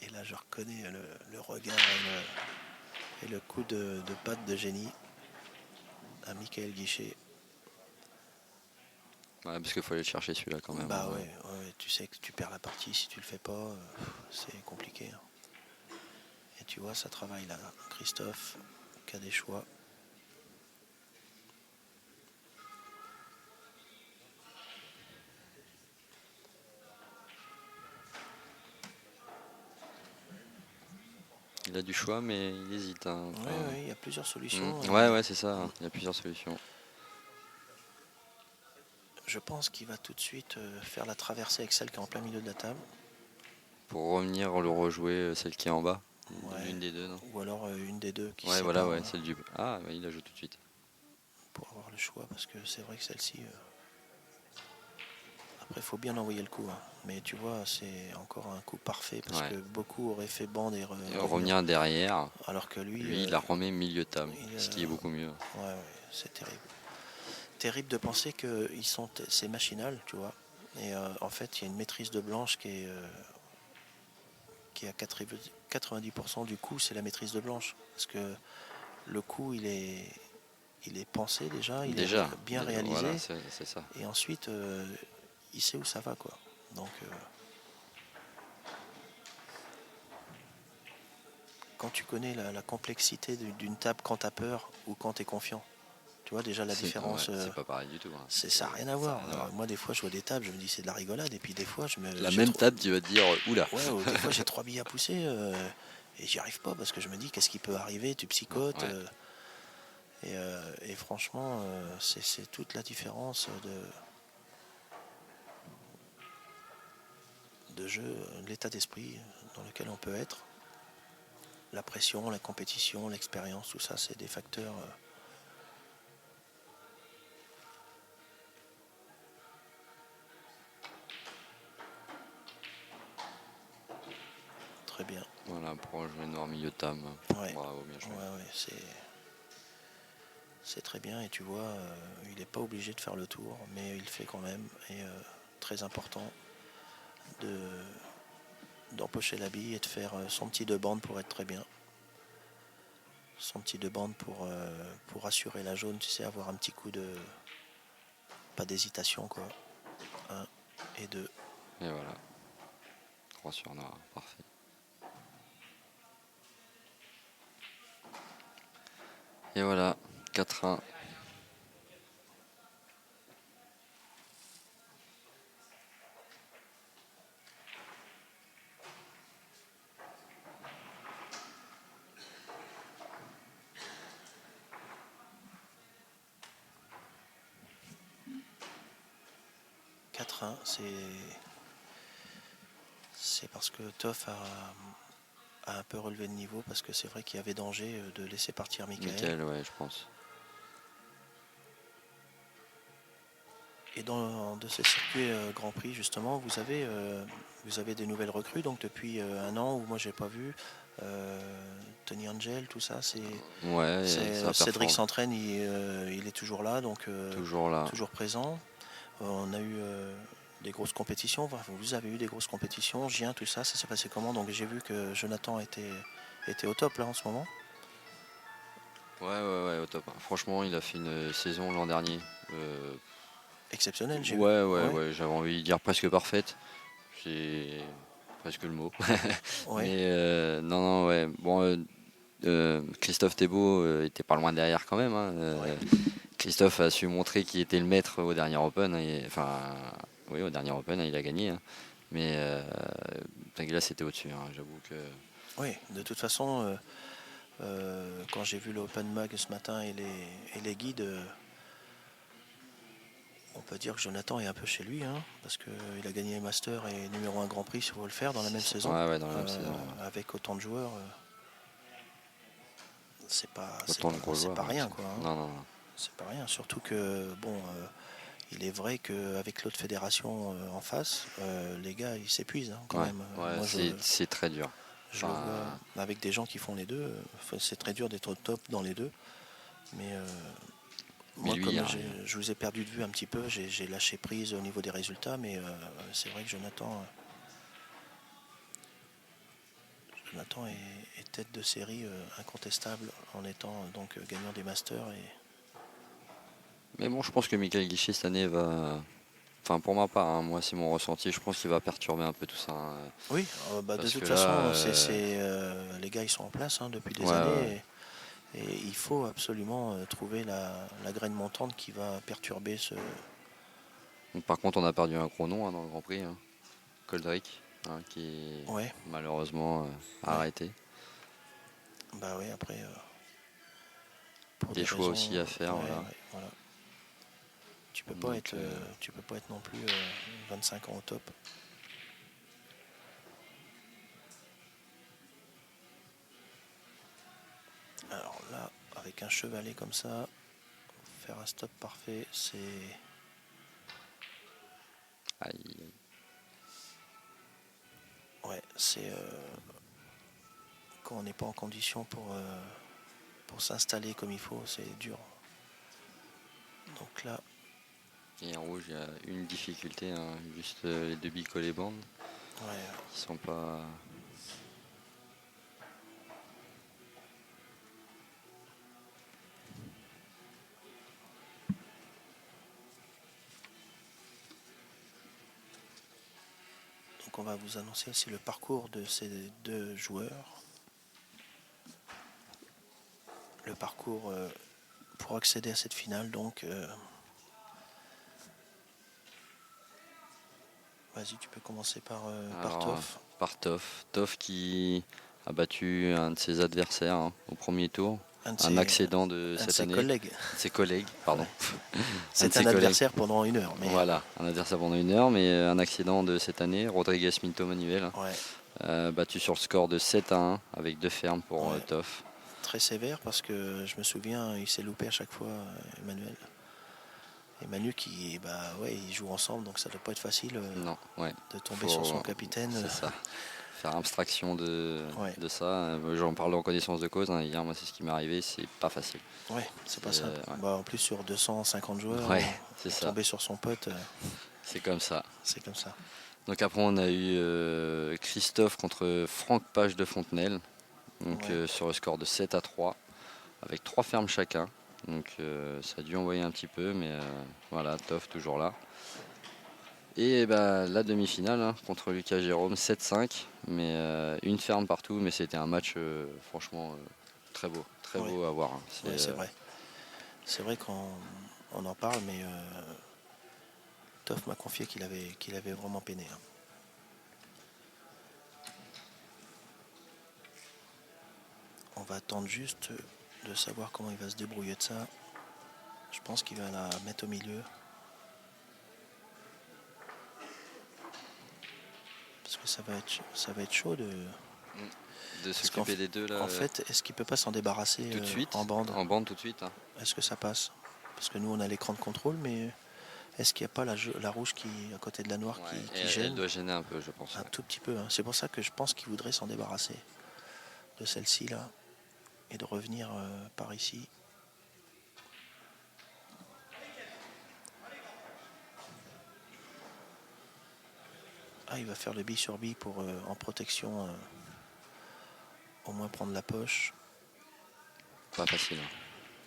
Et là je reconnais le regard et le coup de patte de génie à Michael Guichet. Ouais, parce qu'il faut aller le chercher celui-là quand même. Bah ouais, tu sais que tu perds la partie si tu le fais pas, c'est compliqué. Hein. Et tu vois, ça travaille là. Christophe qui a des choix. Il a du choix, mais il hésite. Hein. Enfin, oui, il y a plusieurs solutions. Ouais, c'est ça. Il y a plusieurs solutions. Je pense qu'il va tout de suite faire la traversée avec celle qui est en plein milieu de la table. Pour revenir le rejouer, celle qui est en bas. Une des deux, non? Ou alors une des deux qui sépare. Voilà, celle du... Ah, il la joue tout de suite. Pour avoir le choix, parce que c'est vrai que celle-ci... Après, il faut bien envoyer le coup. Hein. Mais tu vois, c'est encore un coup parfait, parce que beaucoup auraient fait bande et revenir derrière. Alors que lui, il la remet milieu de table, ce qui est beaucoup mieux. Ouais, c'est terrible. Terrible de penser que c'est machinal, tu vois. Et en fait, il y a une maîtrise de blanche qui est à 90% du coup, c'est la maîtrise de blanche. Parce que le coup, il est pensé déjà, il est bien réalisé. Voilà, c'est ça. Et ensuite, il sait où ça va, quoi. Donc, quand tu connais la complexité d'une table quand tu as peur ou quand tu es confiant, tu vois déjà la différence. C'est pas pareil du tout. Hein. Ça n'a rien à voir. Moi, des fois, je vois des tables, je me dis c'est de la rigolade. Et puis, des fois, la même table, tu vas te dire oula. Ouais, des fois, j'ai 3 billes à pousser et j'y arrive pas parce que je me dis qu'est-ce qui peut arriver, tu psychotes. Et franchement, c'est toute la différence de jeu, l'état d'esprit dans lequel on peut être. La pression, la compétition, l'expérience, tout ça, c'est des facteurs. Très bien. Voilà, pour jouer noir milieu de table. Ouais. Bravo, bien joué. Ouais, c'est très bien. Et tu vois, il n'est pas obligé de faire le tour, mais il le fait quand même. Et très important d'empocher la bille et de faire son petit deux bandes pour être très bien. Son petit deux bandes pour assurer la jaune, tu sais, avoir un petit coup de... Pas d'hésitation, quoi. 1 et 2. Et voilà. 3 sur noir, parfait. Et voilà, 4-1. C'est parce que Toff a un peu relevé le niveau, parce que c'est vrai qu'il y avait danger de laisser partir Michael. Ouais, je pense. Et de ce circuit Grand Prix, justement, vous avez des nouvelles recrues, donc depuis un an où moi j'ai pas vu. Tony Angel, tout ça, Cédric s'entraîne, il est toujours là, donc toujours présent. On a eu des grosses compétitions, vous avez eu des grosses compétitions, Gien, tout ça, ça s'est passé comment? Donc j'ai vu que Jonathan était au top là en ce moment. Ouais, au top. Franchement, il a fait une saison l'an dernier. Exceptionnel, j'ai vu. Ouais, j'avais envie de dire presque parfaite. C'est presque le mot. Mais non, ouais. Bon, Christophe Thébault était pas loin derrière quand même. Hein. Christophe a su montrer qu'il était le maître au dernier Open. Au dernier Open, il a gagné. Hein. Mais là, c'était au-dessus. Hein. J'avoue que. Oui, de toute façon, quand j'ai vu l'Open Mag ce matin et les guides, on peut dire que Jonathan est un peu chez lui, hein, parce qu'il a gagné Master et numéro 1 Grand Prix, si vous le faire, dans la même saison. Ouais, dans la même saison. Avec autant de joueurs, c'est pas rien, quoi. Hein. Non. C'est pas rien, surtout que, il est vrai qu'avec l'autre fédération en face, les gars, ils s'épuisent hein, quand même. Ouais, c'est très dur. Je le vois avec des gens qui font les deux. C'est très dur d'être au top dans les deux. Mais moi, lui, comme je vous ai perdu de vue un petit peu, j'ai lâché prise au niveau des résultats. Mais c'est vrai que Jonathan est tête de série incontestable en étant donc gagnant des Masters. Mais bon, je pense que Michael Guichet cette année va... Enfin, pour ma part, hein, moi c'est mon ressenti, je pense qu'il va perturber un peu tout ça. Hein. Oui, de toute façon, les gars ils sont en place hein, depuis des années. Et il faut absolument trouver la graine montante qui va perturber ce... Donc, par contre, on a perdu un gros nom hein, dans le Grand Prix, hein. Coldrick, hein, qui est malheureusement arrêté. Bah oui, après. Des choix raisons, aussi à faire. Voilà. Tu peux pas être non plus 25 ans au top. Alors là, avec un chevalet comme ça, faire un stop parfait, c'est... Aïe. Ouais, c'est... quand on n'est pas en condition pour s'installer comme il faut, c'est dur. Donc là... Et en rouge, il y a une difficulté, hein, juste les deux billes collées bandes. Ouais. Qui sont pas... Donc on va vous annoncer aussi le parcours de ces deux joueurs. Le parcours pour accéder à cette finale, donc... Vas-y, tu peux commencer par Toff. Par Toff. Toff qui a battu un de ses adversaires hein, au premier tour. Un accédant de cette année. Ses collègues, pardon. C'est un adversaire pendant 1 heure. Mais voilà, un adversaire pendant 1 heure, mais un accident de cette année. Rodriguez Minto Manuel. Ouais. Battu sur le score de 7-1 avec 2 fermes pour Toff. Très sévère parce que je me souviens, il s'est loupé à chaque fois, Emmanuel. Et Manu qui, ils jouent ensemble, donc ça ne doit pas être facile de tomber sur son capitaine. C'est ça. Faire abstraction de ça. J'en parle en connaissance de cause. Hein. Hier, moi, c'est ce qui m'est arrivé. C'est pas facile. Ouais, c'est pas simple. En plus, sur 250 joueurs, tomber sur son pote. C'est comme ça. C'est comme ça. Donc après, on a eu Christophe contre Franck Page de Fontenelle. Donc sur le score de 7-3, avec 3 fermes chacun. Donc ça a dû envoyer un petit peu, mais voilà, Toff toujours là. Et la demi-finale hein, contre Lucas Jérôme, 7-5, mais une ferme partout, mais c'était un match franchement très beau à voir. Hein. C'est vrai. C'est vrai qu'on en parle, mais Toff m'a confié qu'il avait vraiment peiné. Hein. On va attendre juste de savoir comment il va se débrouiller de ça. Je pense qu'il va la mettre au milieu. Parce que ça va être chaud de s'occuper des deux là. En fait, est-ce qu'il peut pas s'en débarrasser tout de suite en bande? En bande tout de suite. Hein. Est-ce que ça passe? Parce que nous on a l'écran de contrôle, mais est-ce qu'il n'y a pas la rouge qui à côté de la noire qui gêne? Elle doit gêner un peu, je pense. Un tout petit peu. Hein. C'est pour ça que je pense qu'il voudrait s'en débarrasser de celle-ci là et de revenir par ici. Ah, il va faire le bille sur bille pour en protection au moins prendre la poche. Pas facile. Hein.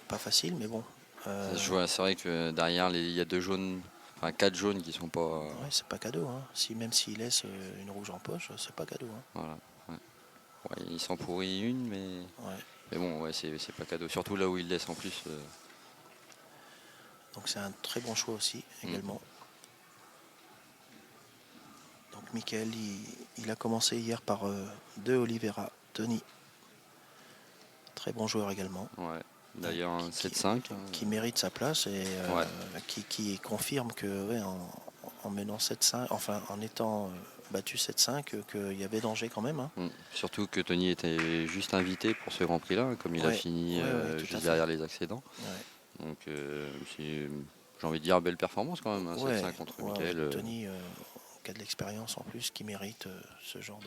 Pas facile, mais bon. C'est vrai que derrière, il y a 2 jaunes, enfin 4 jaunes qui sont pas. Ouais, c'est pas cadeau. Hein. Même s'il laisse une rouge en poche, c'est pas cadeau. Hein. Voilà. Ouais, il s'en pourrit une, mais. Mais bon, c'est pas cadeau. Surtout là où il laisse en plus. Donc c'est un très bon choix aussi, également. Donc Michael, il a commencé hier par De Oliveira, Tony. Très bon joueur également. Ouais. D'ailleurs un 7-5. Qui mérite sa place et qui confirme que en menant 7-5, enfin en étant battu 7-5, qu'il y avait danger quand même. Hein. Surtout que Tony était juste invité pour ce Grand Prix là, comme il a fini juste derrière les accidents. Ouais. Donc j'ai envie de dire belle performance quand même, 7-5 contre Michael. Tony qui a de l'expérience en plus, qui mérite ce genre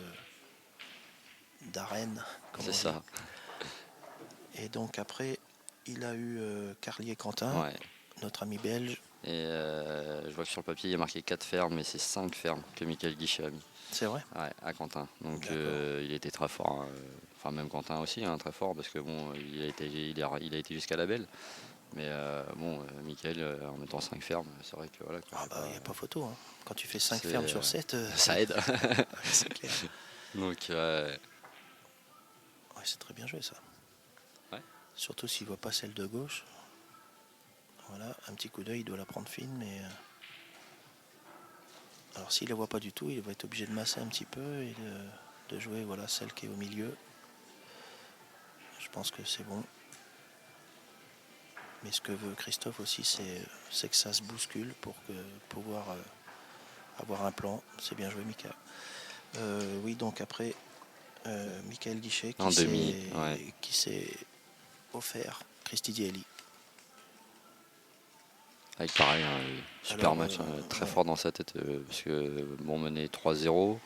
d'arène. C'est ça. Et donc après, il a eu Carlier Quentin, notre ami belge. Et je vois que sur le papier, il y a marqué 4 fermes, mais c'est 5 fermes que Michael Guichet a mis. C'est vrai? Ouais, à Quentin. Donc il était très fort. Hein. Enfin, même Quentin aussi, hein, très fort, parce que bon, il a été jusqu'à la belle. Mais Michael, en mettant 5 fermes, c'est vrai que voilà. Il n'y a pas photo. Hein. Quand tu fais 5 fermes sur 7, ça aide. C'est clair. Donc, c'est très bien joué ça. Ouais. Surtout s'il ne voit pas celle de gauche. Voilà, un petit coup d'œil, il doit la prendre fine, mais. Alors s'il ne la voit pas du tout, il va être obligé de masser un petit peu et de jouer celle qui est au milieu. je pense que c'est bon. Mais ce que veut Christophe aussi, c'est que ça se bouscule pour pouvoir avoir un plan. C'est bien joué, Mika. Oui, donc après, Michael Guichet qui s'est offert Christy Dielli. Avec pareil, super match, très fort dans sa tête, parce que bon, mené 3-0,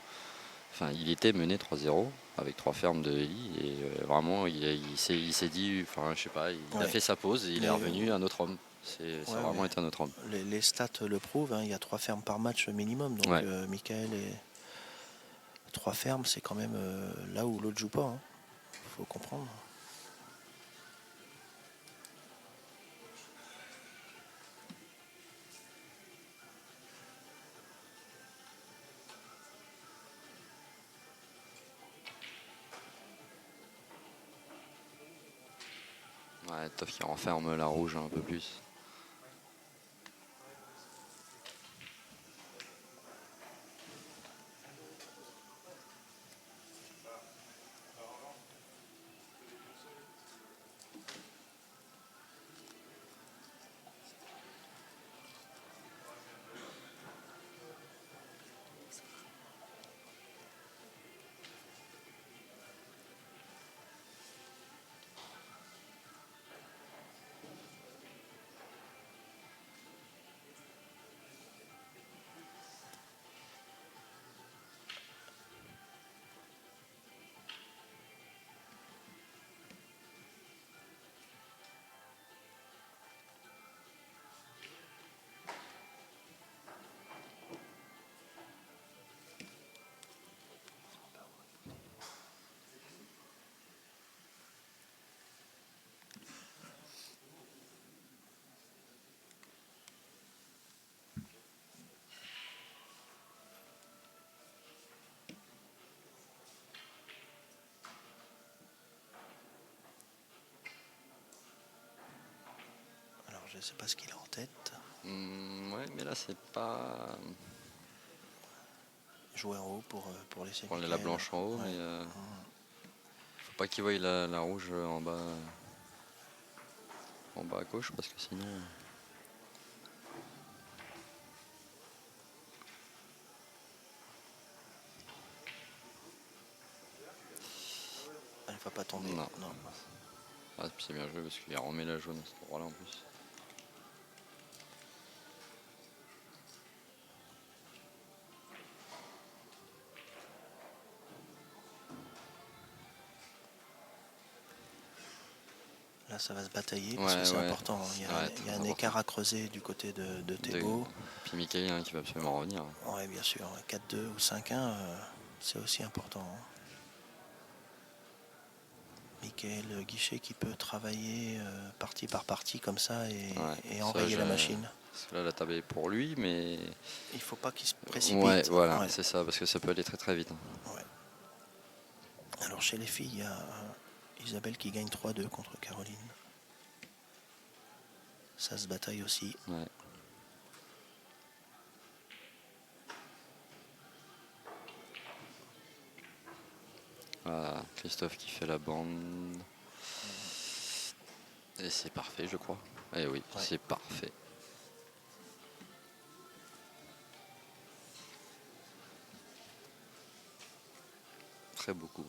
enfin il était mené 3-0 avec 3 fermes de Eli, et vraiment il s'est dit, enfin je sais pas, il a fait sa pause et il est revenu un autre homme. C'est vraiment été un autre homme. Les stats le prouvent, hein, il y a 3 fermes par match minimum, donc Michael et 3 fermes, c'est quand même là où l'autre joue pas, hein. Faut comprendre. Ouais, Toff qui renferme la rouge un peu plus. Je ne sais pas ce qu'il a en tête. Ouais, mais là c'est pas... Jouer en haut pour laisser Michael. La blanche en haut, mais faut pas qu'il voie la rouge en bas à gauche, parce que sinon... Elle ne va pas tomber. Non. Ah, puis c'est bien joué parce qu'il a remis la jaune à cet endroit-là en plus. Là, ça va se batailler parce que c'est important. Il y a un écart à creuser du côté de Thébault. Puis Michael qui va absolument revenir. Oui, bien sûr. 4-2 ou 5-1, c'est aussi important. Michael Guichet qui peut travailler partie par partie comme ça et enrayer la machine. Parce que là, la table est pour lui, mais... Il ne faut pas qu'il se précipite. Ouais, voilà, c'est ça, parce que ça peut aller très très vite. Ouais. Alors chez les filles, il y a Isabelle qui gagne 3-2 contre Caroline. Ça se bataille aussi. Ouais. Voilà, Christophe qui fait la bande. Et c'est parfait, je crois. Eh oui, c'est parfait. Très beaucoup.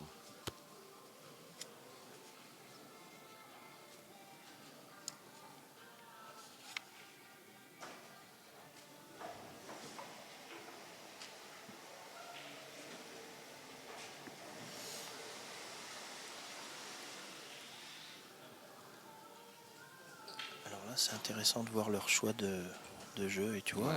C'est intéressant de voir leur choix de jeu et tu vois,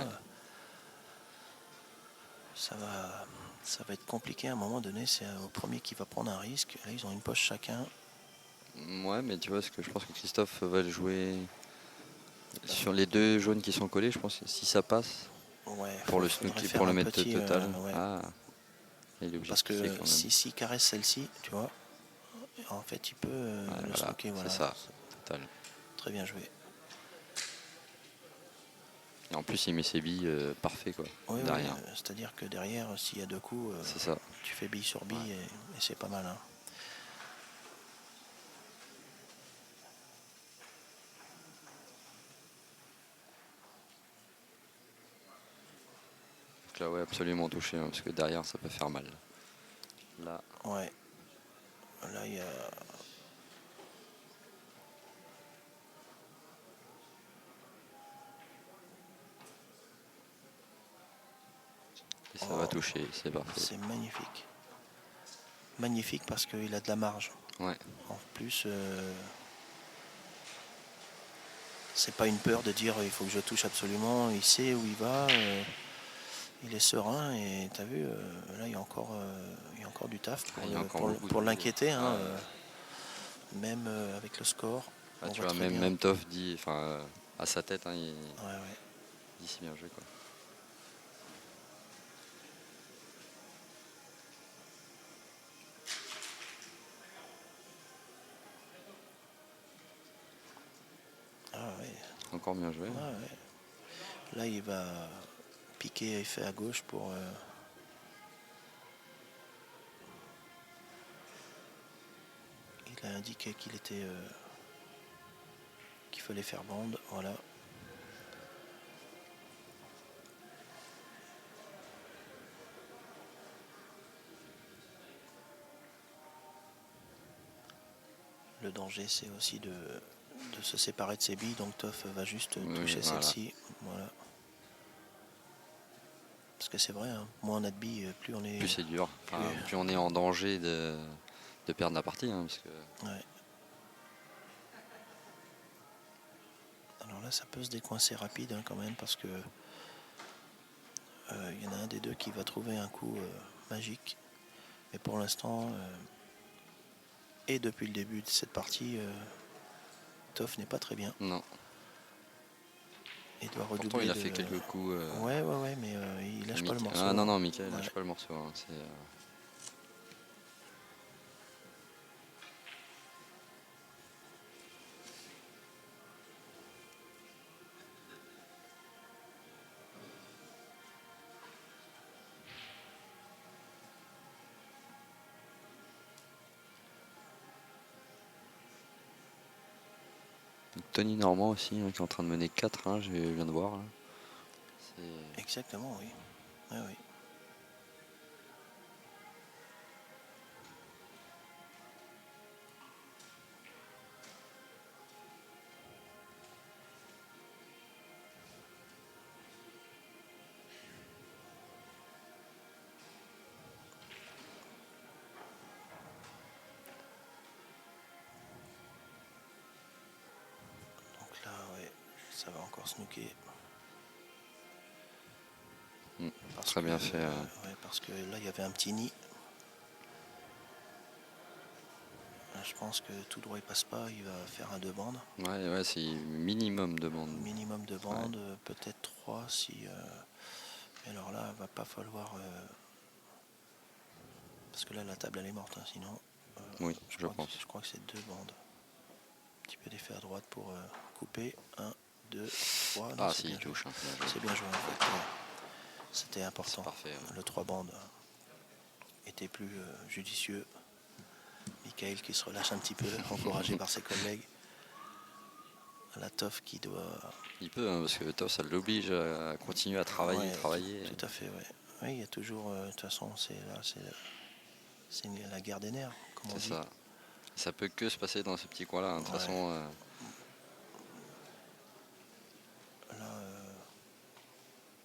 ça va être compliqué à un moment donné. C'est au premier qui va prendre un risque. Là, ils ont une poche chacun. Ouais, mais tu vois, ce que je pense que Christophe va le jouer sur les 2 jaunes qui sont collés. Je pense que si ça passe, pour le snooki, pour le mettre total. Il est obligé. Parce que s'il caresse celle-ci, tu vois, en fait, il peut le snooker. Voilà. C'est ça, total. Très bien joué. Et en plus, il met ses billes parfait, quoi. Derrière. C'est-à-dire que derrière, s'il y a 2 coups, c'est ça. Tu fais bille sur bille et c'est pas mal. Hein. Donc là, ouais, absolument touché, hein, parce que derrière, ça peut faire mal. Là. Ouais. Là, il y a... Et ça va toucher, c'est parfait. C'est magnifique. Magnifique parce qu'il a de la marge. Ouais. En plus, c'est pas une peur de dire il faut que je touche absolument. Il sait où il va. Il est serein et tu as vu, là il y a encore du taf pour l'inquiéter, hein, même avec le score. Ah, tu vois, même Toff dit, à sa tête, hein, il dit c'est bien joué, quoi. Ah, ouais. Encore bien joué. Ah, ouais. Là il va piquer effet à gauche pour... Il a indiqué qu'il fallait faire bande, voilà. Le danger c'est aussi de se séparer de ses billes, donc Toff va juste toucher celle-ci, voilà. Parce que c'est vrai, hein, moins on a de billes, plus on est... Plus c'est dur, plus on est en danger de perdre la partie. Hein, parce que... Ouais. Alors là, ça peut se décoincer rapide, hein, quand même, parce que il y en a un des deux qui va trouver un coup magique. Mais pour l'instant, et depuis le début de cette partie, Toff n'est pas très bien. Non. Il doit redoubler. Pourtant, il a fait quelques coups. Ouais, mais il lâche pas le morceau. Ah non, Mickaël lâche pas le morceau. Hein, Tony Normand aussi, hein, qui est en train de mener 4-1, je viens de voir. Là. Exactement, oui. Ouais, oui. Ça va encore snooker. Très bien fait. Parce que là, il y avait un petit nid. Je pense que tout droit, il passe pas. Il va faire un 2 bandes. Ouais, c'est minimum de bandes. Minimum de bandes, peut-être 3 si... Et alors là, il va pas falloir... Parce que là, la table, elle est morte, hein, sinon... oui, je pense. Je crois que c'est 2 bandes. Un petit peu d'effet à droite pour couper. 1, 2, 3. Ah si, il touche. Hein, c'est bien joué en fait. Ouais. C'était important. Parfait, ouais. Le 3 bandes était plus judicieux. Mickaël qui se relâche un petit peu, encouragé par ses collègues. La Toff qui doit... Il peut, hein, parce que Toff, ça l'oblige à continuer à travailler. Tout à fait, ouais. Oui, il y a toujours... De toute façon, c'est la guerre des nerfs, comme on dit. C'est ça. Ça peut que se passer dans ce petit coin-là. Hein. De toute façon... Là,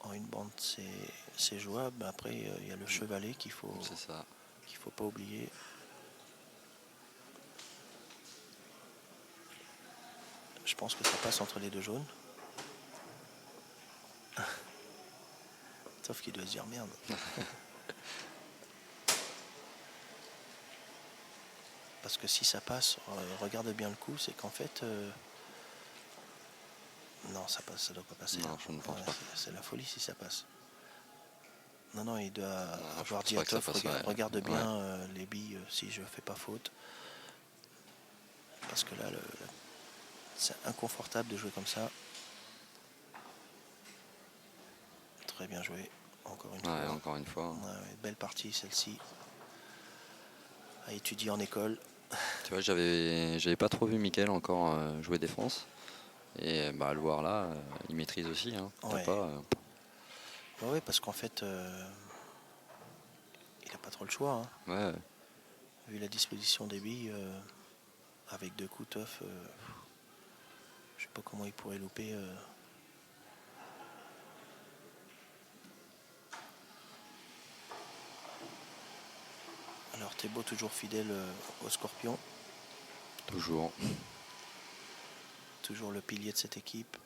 en une bande, c'est jouable. Après, il y a le chevalet qu'il faut pas oublier. Je pense que ça passe entre les deux jaunes. Sauf qu'il doit se dire merde. Parce que si ça passe, regarde bien le coup, c'est qu'en fait... non, ça passe, ça doit pas passer. Non, je ne pense pas. C'est la folie si ça passe. Non, il doit avoir dit à Toff, regarde bien les billes si je fais pas faute. Parce que là, c'est inconfortable de jouer comme ça. Très bien joué, encore une fois. Encore une fois. Belle partie celle-ci. À étudier en école. Tu vois, j'avais pas trop vu Mickaël encore jouer défense. Et à le voir là, il maîtrise aussi. Hein. Ouais, parce qu'en fait, il n'a pas trop le choix. Hein. Ouais. Vu la disposition des billes, avec 2 coups tough, je sais pas comment il pourrait louper. Alors Thébault toujours fidèle au Scorpion. Toujours. Toujours le pilier de cette équipe.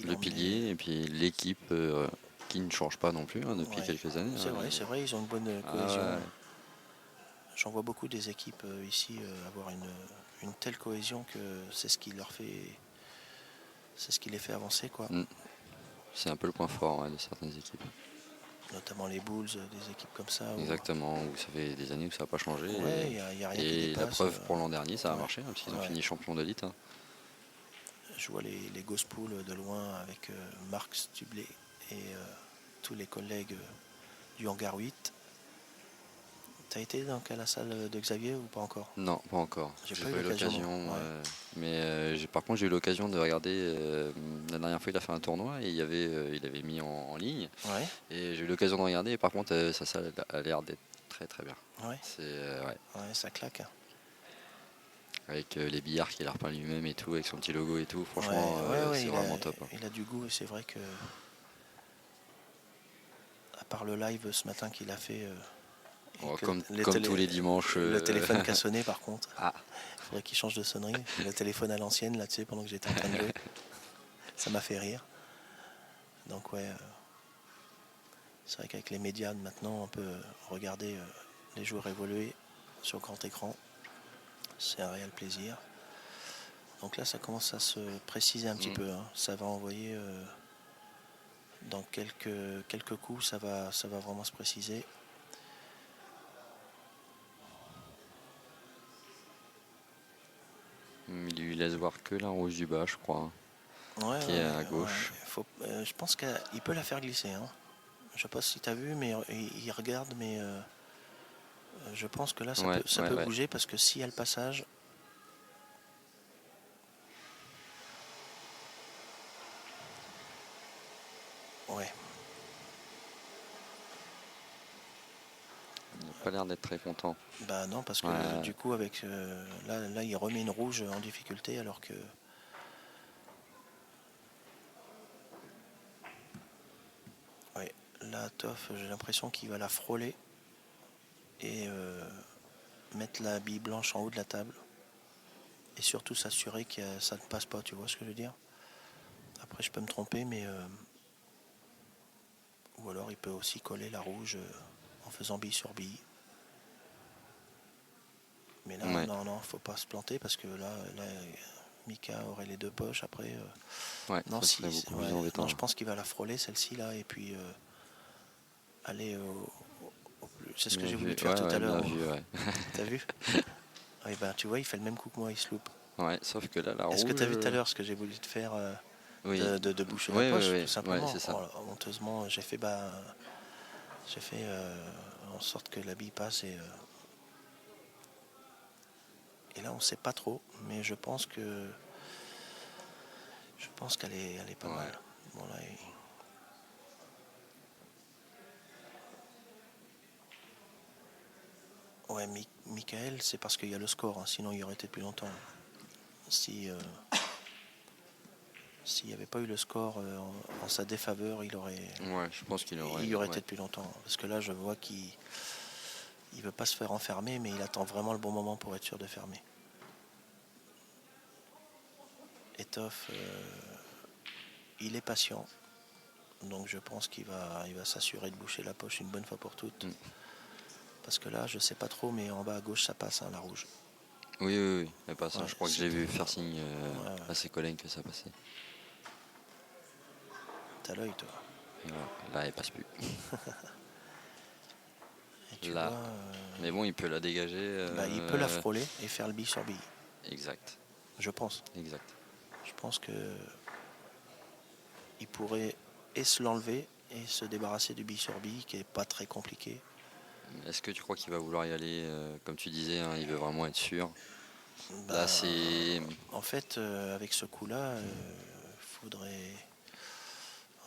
Le pilier et puis l'équipe qui ne change pas non plus depuis quelques années. C'est vrai, ils ont une bonne cohésion. Ouais. J'en vois beaucoup des équipes ici avoir une telle cohésion que c'est ce qui leur fait, c'est ce qui les fait avancer, quoi. C'est un peu le point fort de certaines équipes. Notamment les Bulls, des équipes comme ça. Exactement, où ça fait des années où ça n'a pas changé. Ouais, y a rien qui dépasse, la preuve pour l'an dernier, ça a marché, parce qu'ils ont fini champion d'élite. Je vois les Gospool de loin avec Marc Stublet et tous les collègues du hangar 8. T'as été donc à la salle de Xavier ou pas encore? Non, pas encore. J'ai pas eu l'occasion. Ouais. Mais par contre, j'ai eu l'occasion de regarder. La dernière fois, il a fait un tournoi et il avait mis en ligne. Ouais. Et j'ai eu l'occasion de regarder. Et par contre, sa salle a l'air d'être très très bien. Ouais. Ouais, ça claque. Avec les billards qu'il a repeint lui-même et tout, avec son petit logo et tout. Franchement, c'est vraiment top. Il a du goût et c'est vrai que, à part le live ce matin qu'il a fait. Comme tous les dimanches. Le téléphone qui a sonné par contre. Ah. Il faudrait qu'il change de sonnerie. Le téléphone à l'ancienne là, tu sais, pendant que j'étais en train de jouer. Ça m'a fait rire. Donc ouais. C'est vrai qu'avec les médias maintenant, on peut regarder les joueurs évoluer sur grand écran. C'est un réel plaisir. Donc là, ça commence à se préciser un petit peu. Hein. Ça va envoyer dans quelques coups, ça va vraiment se préciser. Il lui laisse voir que la rouge du bas, je crois, qui est à gauche. Je pense qu'il peut la faire glisser. Hein. Je sais pas si tu as vu, mais il regarde, mais je pense que là, ça peut bouger parce que s'il y a le passage. Ouais. Il n'a pas l'air d'être très content. Bah non, parce que du coup, avec là, il remet une rouge en difficulté alors que. Ouais, là, Toff, j'ai l'impression qu'il va la frôler et mettre la bille blanche en haut de la table. Et surtout s'assurer que ça ne passe pas, tu vois ce que je veux dire? Après, je peux me tromper, mais. Ou alors, il peut aussi coller la rouge en faisant bille sur bille. Mais là, non, faut pas se planter parce que là Mika aurait les 2 poches après. Non, je pense qu'il va la frôler celle-ci là et puis aller au plus. C'est ce que j'ai voulu te faire tout à l'heure. T'as vu? Oui, ben, tu vois, il fait le même coup que moi, il se loupe. Ouais, sauf que là, la rouge. Est-ce que tu as vu tout à l'heure ce que j'ai voulu te faire de boucher la poche, tout simplement? C'est ça. Honteusement, j'ai fait en sorte que la bille passe et là, on ne sait pas trop, mais je pense qu'elle est pas mal. Bon, là, ouais, Michael, c'est parce qu'il y a le score, hein, sinon il y aurait été plus longtemps. S'il n'y avait pas eu le score en sa défaveur, il aurait. Ouais, je pense qu'il aurait. Il y aurait été plus longtemps. Parce que là, je vois qu'il ne veut pas se faire enfermer, mais il attend vraiment le bon moment pour être sûr de fermer. Étoffe, il est patient. Donc je pense qu'il va s'assurer de boucher la poche une bonne fois pour toutes. Parce que là, je sais pas trop, mais en bas à gauche, ça passe, hein, la rouge. Oui, elle passe. Je crois que j'ai vu faire signe à ses collègues que ça passait. T'as l'œil, toi. Là, elle passe plus. Là. Mais bon, il peut la dégager. Il peut la frôler et faire le bille sur bille. Exact. Je pense. Exact. Je pense que il pourrait se l'enlever et se débarrasser du bille sur bille, qui est pas très compliqué. Est-ce que tu crois qu'il va vouloir y aller, comme tu disais, hein, il veut vraiment être sûr? Là, c'est. En fait, avec ce coup-là, faudrait.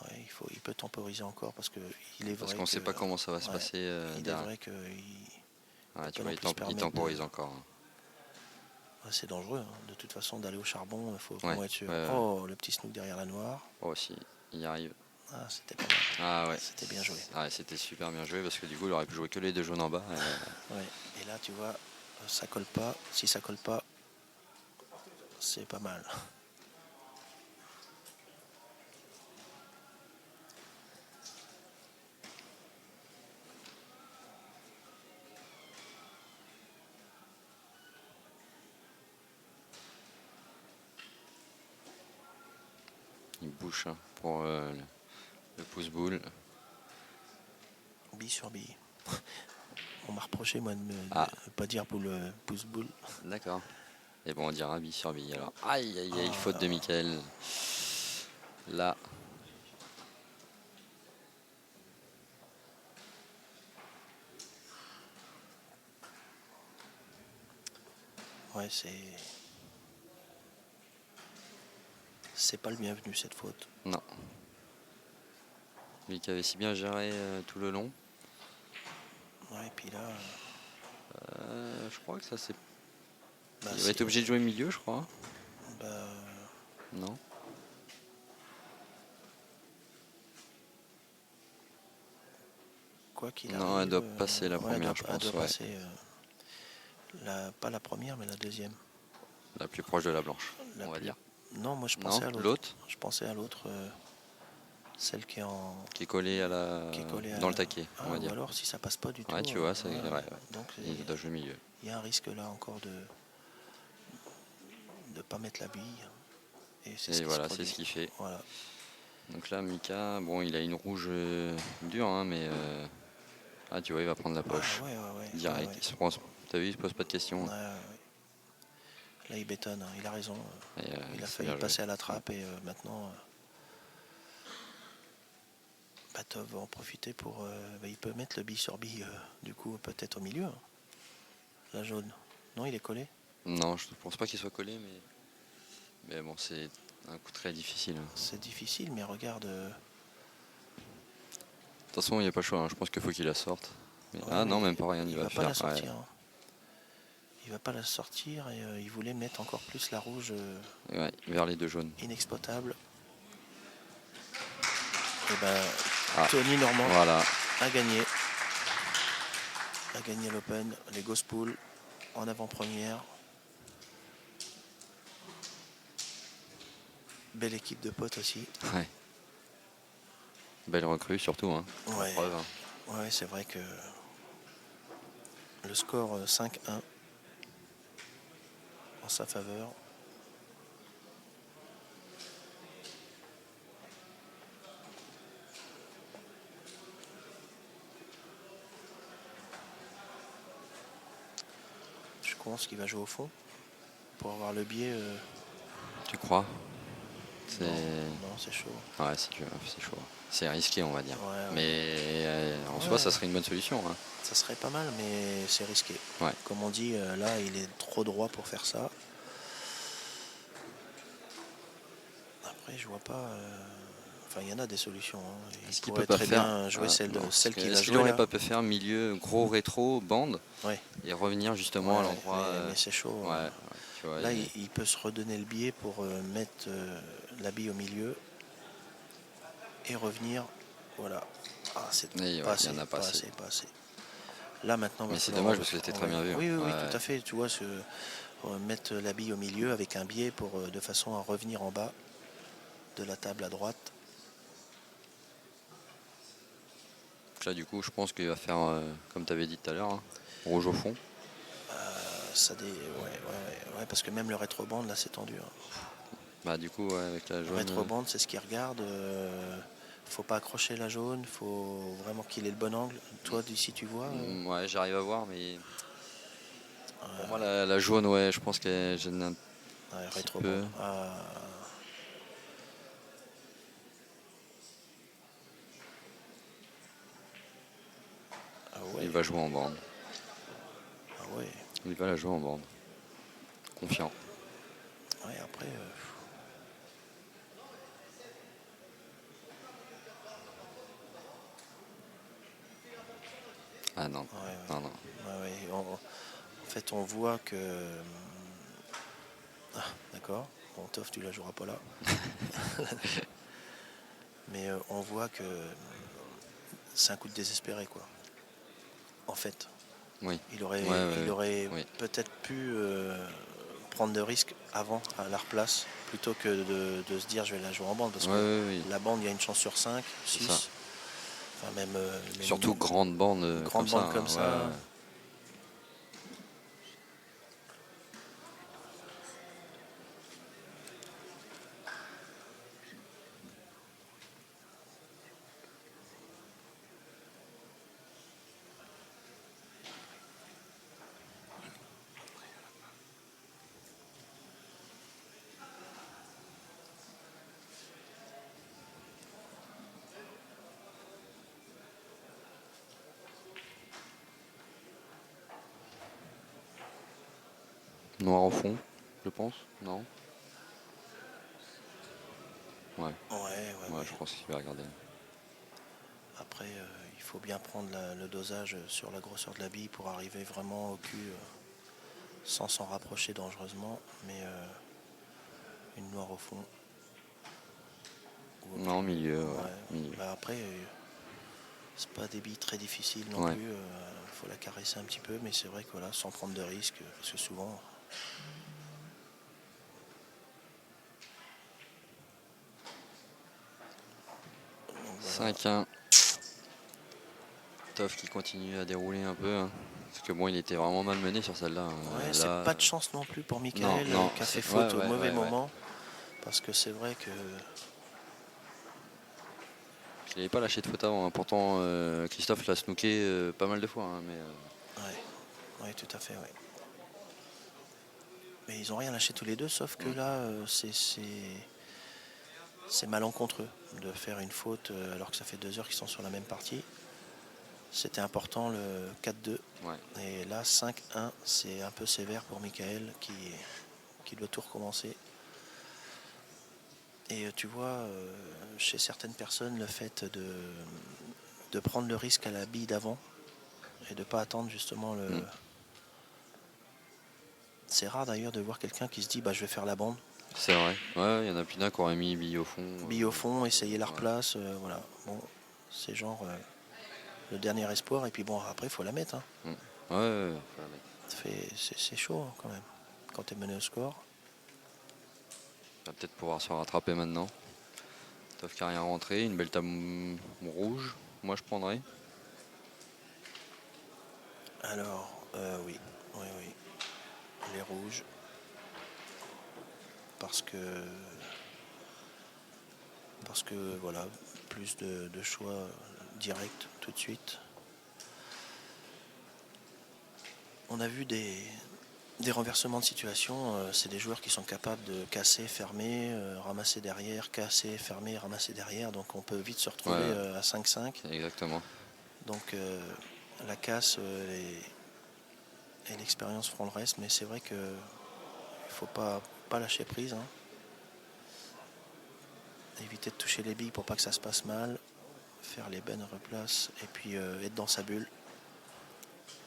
Ouais, il peut temporiser encore parce que il est vrai. Parce qu'on ne sait pas comment ça va se passer. Il est vrai que tu vois, il temporise encore. C'est dangereux. Hein. De toute façon, d'aller au charbon, il faut vraiment être sûr. Oh, le petit snook derrière la noire. Oh, si, il y arrive. Ah, c'était pas mal. Ah ouais. C'était bien joué. Ah, c'était super bien joué parce que du coup, il aurait pu jouer que les 2 jaunes en bas. Ouais. Et là, tu vois, ça colle pas. Si ça colle pas, c'est pas mal. Il bouche pour le pouce-boule. Bille sur bille. On m'a reproché, moi, de ne pas dire pouce-boule. D'accord. Et bon, on dira bille sur bille. Alors, aïe, aïe, aïe, faute de Mickaël. Là. Ouais, c'est pas le bienvenu, cette faute. Non. Lui qui avait si bien géré tout le long. Ouais, et puis là... je crois que ça c'est... il va être obligé de jouer milieu, je crois. Non. Quoi qu'il arrive... Non, elle doit passer la première, je pense. Passer, pas la première, mais la deuxième. La plus proche de la blanche, on va dire. Non, moi je pensais à l'autre. Je pensais à l'autre, celle qui est qui est collée dans le taquet, on va dire. Ou alors si ça passe pas du tout. Ouais, tu vois, c'est donc il doit jouer milieu. Il y a un risque là encore de pas mettre la bille. Et voilà, c'est ce qu'il fait. Voilà. Donc là, Mika, bon, il a une rouge dure, mais tu vois, il va prendre la poche direct. Il se prend. T'as vu, il se pose pas de questions. Là, il bétonne, il a raison. Il a failli passer à la trappe et maintenant, Tov va en profiter pour. Il peut mettre le bille sur bille, du coup, peut-être au milieu. La jaune. Non, il est collé? Non, je ne pense pas qu'il soit collé, mais bon, c'est un coup très difficile. C'est difficile, mais regarde. De toute façon, il n'y a pas le choix. Je pense qu'il faut qu'il la sorte. Mais, non, même pas rien, il va faire. Pas la sortir, Il va pas la sortir et il voulait mettre encore plus la rouge. Vers les 2 jaunes. Inexploitable. Et Tony Normand a gagné. A gagné l'Open. Les Ghost Pool en avant-première. Belle équipe de potes aussi. Ouais. Belle recrue surtout. Ouais. Preuve, ouais, c'est vrai que le score 5-1 en sa faveur. Je pense qu'il va jouer au fond pour avoir le biais. Tu crois? Non, c'est chaud. Ouais, c'est chaud. C'est risqué, on va dire. Mais en soi, ça serait une bonne solution. Ça serait pas mal, mais c'est risqué. Ouais. Comme on dit, là, il est trop droit pour faire ça. Après, je vois pas... Enfin, il y en a des solutions. Est-ce qu'il peut pas faire jouer celle qu'il a joué. Est-ce qu'il n'aurait pas pu faire milieu gros rétro, bande, ouais. Et revenir justement à l'endroit... Mais c'est chaud. Tu vois, là, il peut se redonner le biais pour mettre la bille au milieu et revenir. Voilà. Ah, c'est pas assez, pas assez. Là, maintenant... Mais c'est dommage parce que c'était très bien vu. Oui, tout à fait. Tu vois, mettre la bille au milieu avec un biais de façon à revenir en bas de la table à droite. Là, du coup, je pense qu'il va faire, comme tu avais dit tout à l'heure, rouge au fond. Ouais, parce que même le rétrobande, là, c'est tendu. Du coup, avec la jaune... Le rétrobande, c'est ce qu'il regarde. Faut pas accrocher la jaune, faut vraiment qu'il ait le bon angle. Toi, d'ici, tu vois Ouais, j'arrive à voir, mais... Pour moi, la jaune, je pense qu'elle gêne un petit peu. Il va jouer en bande. Il va la jouer en bande. Confiant. Ouais, après... Ah non. Non. En fait, on voit que... Ah, d'accord. Bon, Toff, tu la joueras pas là. Mais on voit que c'est un coup de désespéré, quoi. En fait. Oui. Il aurait peut-être pu prendre de risques avant à la replace plutôt que de se dire je vais la jouer en bande parce que la bande il y a une chance sur 5, 6. Enfin, même surtout grande bande comme ça. Noir au fond, je pense, non? Ouais, je pense qu'il va regarder. Après, il faut bien prendre le dosage sur la grosseur de la bille pour arriver vraiment au cul sans s'en rapprocher dangereusement. Mais une noire au fond. Non, milieu. Bah après, c'est pas des billes très difficiles non plus. Faut la caresser un petit peu, mais c'est vrai que voilà, sans prendre de risques, parce que souvent. Voilà. 5-1. Toff qui continue à dérouler un peu. Hein. Parce que bon, il était vraiment mal mené sur celle-là. Ouais, c'est pas de chance non plus pour Michael qui a fait faute au mauvais moment. Parce que c'est vrai que. Il n'avait pas lâché de faute avant. Hein. Pourtant, Christophe l'a snooké pas mal de fois. Hein, mais ouais, tout à fait, ouais. Mais ils n'ont rien lâché tous les deux, sauf que là, c'est malencontreux de faire une faute alors que ça fait 2 heures qu'ils sont sur la même partie. C'était important le 4-2. Et là, 5-1, c'est un peu sévère pour Michael qui doit tout recommencer. Et tu vois, chez certaines personnes, le fait de prendre le risque à la bille d'avant et de ne pas attendre justement le... C'est rare d'ailleurs de voir quelqu'un qui se dit bah, je vais faire la bande. C'est vrai. Ouais, il y en a plus d'un qui aurait mis bille au fond. Bille au fond, essayer la replace. Voilà. Bon, c'est genre le dernier espoir. Et puis bon, après, il faut la mettre. Hein. Ouais, faut la mettre. C'est chaud hein, quand même, quand tu es mené au score. On va peut-être pouvoir se rattraper maintenant. Toff qui a rien rentré. Une belle table rouge. Moi, je prendrais. Alors, oui. Les rouges. Parce que voilà, plus de choix directs tout de suite. On a vu des renversements de situation. C'est des joueurs qui sont capables de casser, fermer, ramasser derrière, casser, fermer, ramasser derrière. Donc on peut vite se retrouver à 5-5. Exactement. Donc la casse et l'expérience feront le reste. Mais c'est vrai qu'il ne faut pas lâcher prise. Hein. Éviter de toucher les billes pour pas que ça se passe mal. Faire les bonnes replaces et puis être dans sa bulle.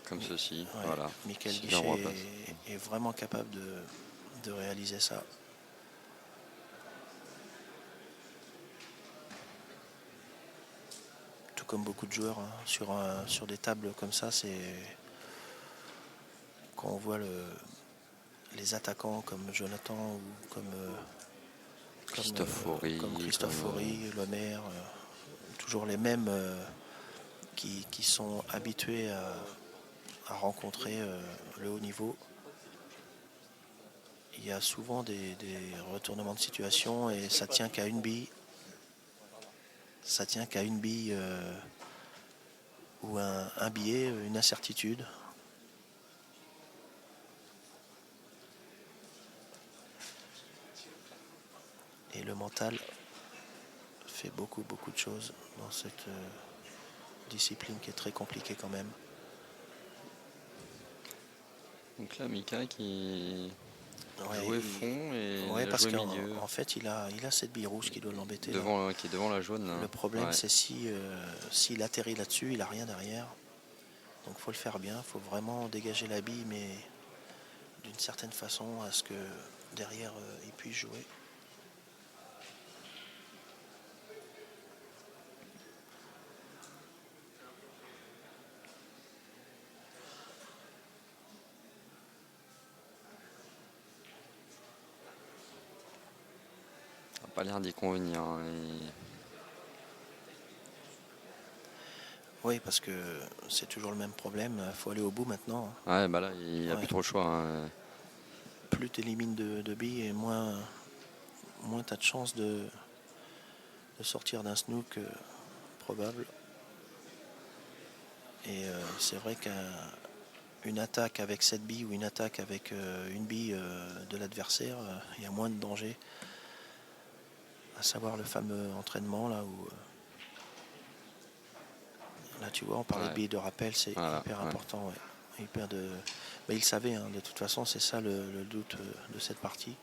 Comme ceci, voilà. Michael Guichet est vraiment capable de réaliser ça. Tout comme beaucoup de joueurs hein, sur des tables comme ça, c'est quand on voit les attaquants comme Jonathan ou comme Christophe Faury, Lemaire, toujours les mêmes qui sont habitués à rencontrer le haut niveau. Il y a souvent des retournements de situation et ça tient qu'à une bille. Ça tient qu'à une bille ou un billet, une incertitude. Et le mental fait beaucoup de choses dans cette discipline qui est très compliquée quand même. Donc là, Mika qui jouait fond et parce jouait milieu. En fait, il a cette bille rouge qui doit l'embêter. Qui est devant la jaune. Là. Le problème, c'est s'il atterrit là-dessus, il n'a rien derrière. Donc il faut le faire bien, il faut vraiment dégager la bille, mais d'une certaine façon à ce que derrière il puisse jouer. Ça n'a pas l'air d'y convenir. Hein. Oui, parce que c'est toujours le même problème, il faut aller au bout maintenant. Ouais, bah là, il n'y a plus trop le choix. Hein. Plus tu élimines de billes et moins tu as de chances de sortir d'un snook probable. Et c'est vrai qu'une attaque avec 7 billes ou une attaque avec une bille de l'adversaire, il y a moins de danger. À savoir le fameux entraînement là où là tu vois on parlait de billes de rappel, c'est hyper important. Ouais. Mais il savait, hein, de toute façon c'est ça le doute de cette partie.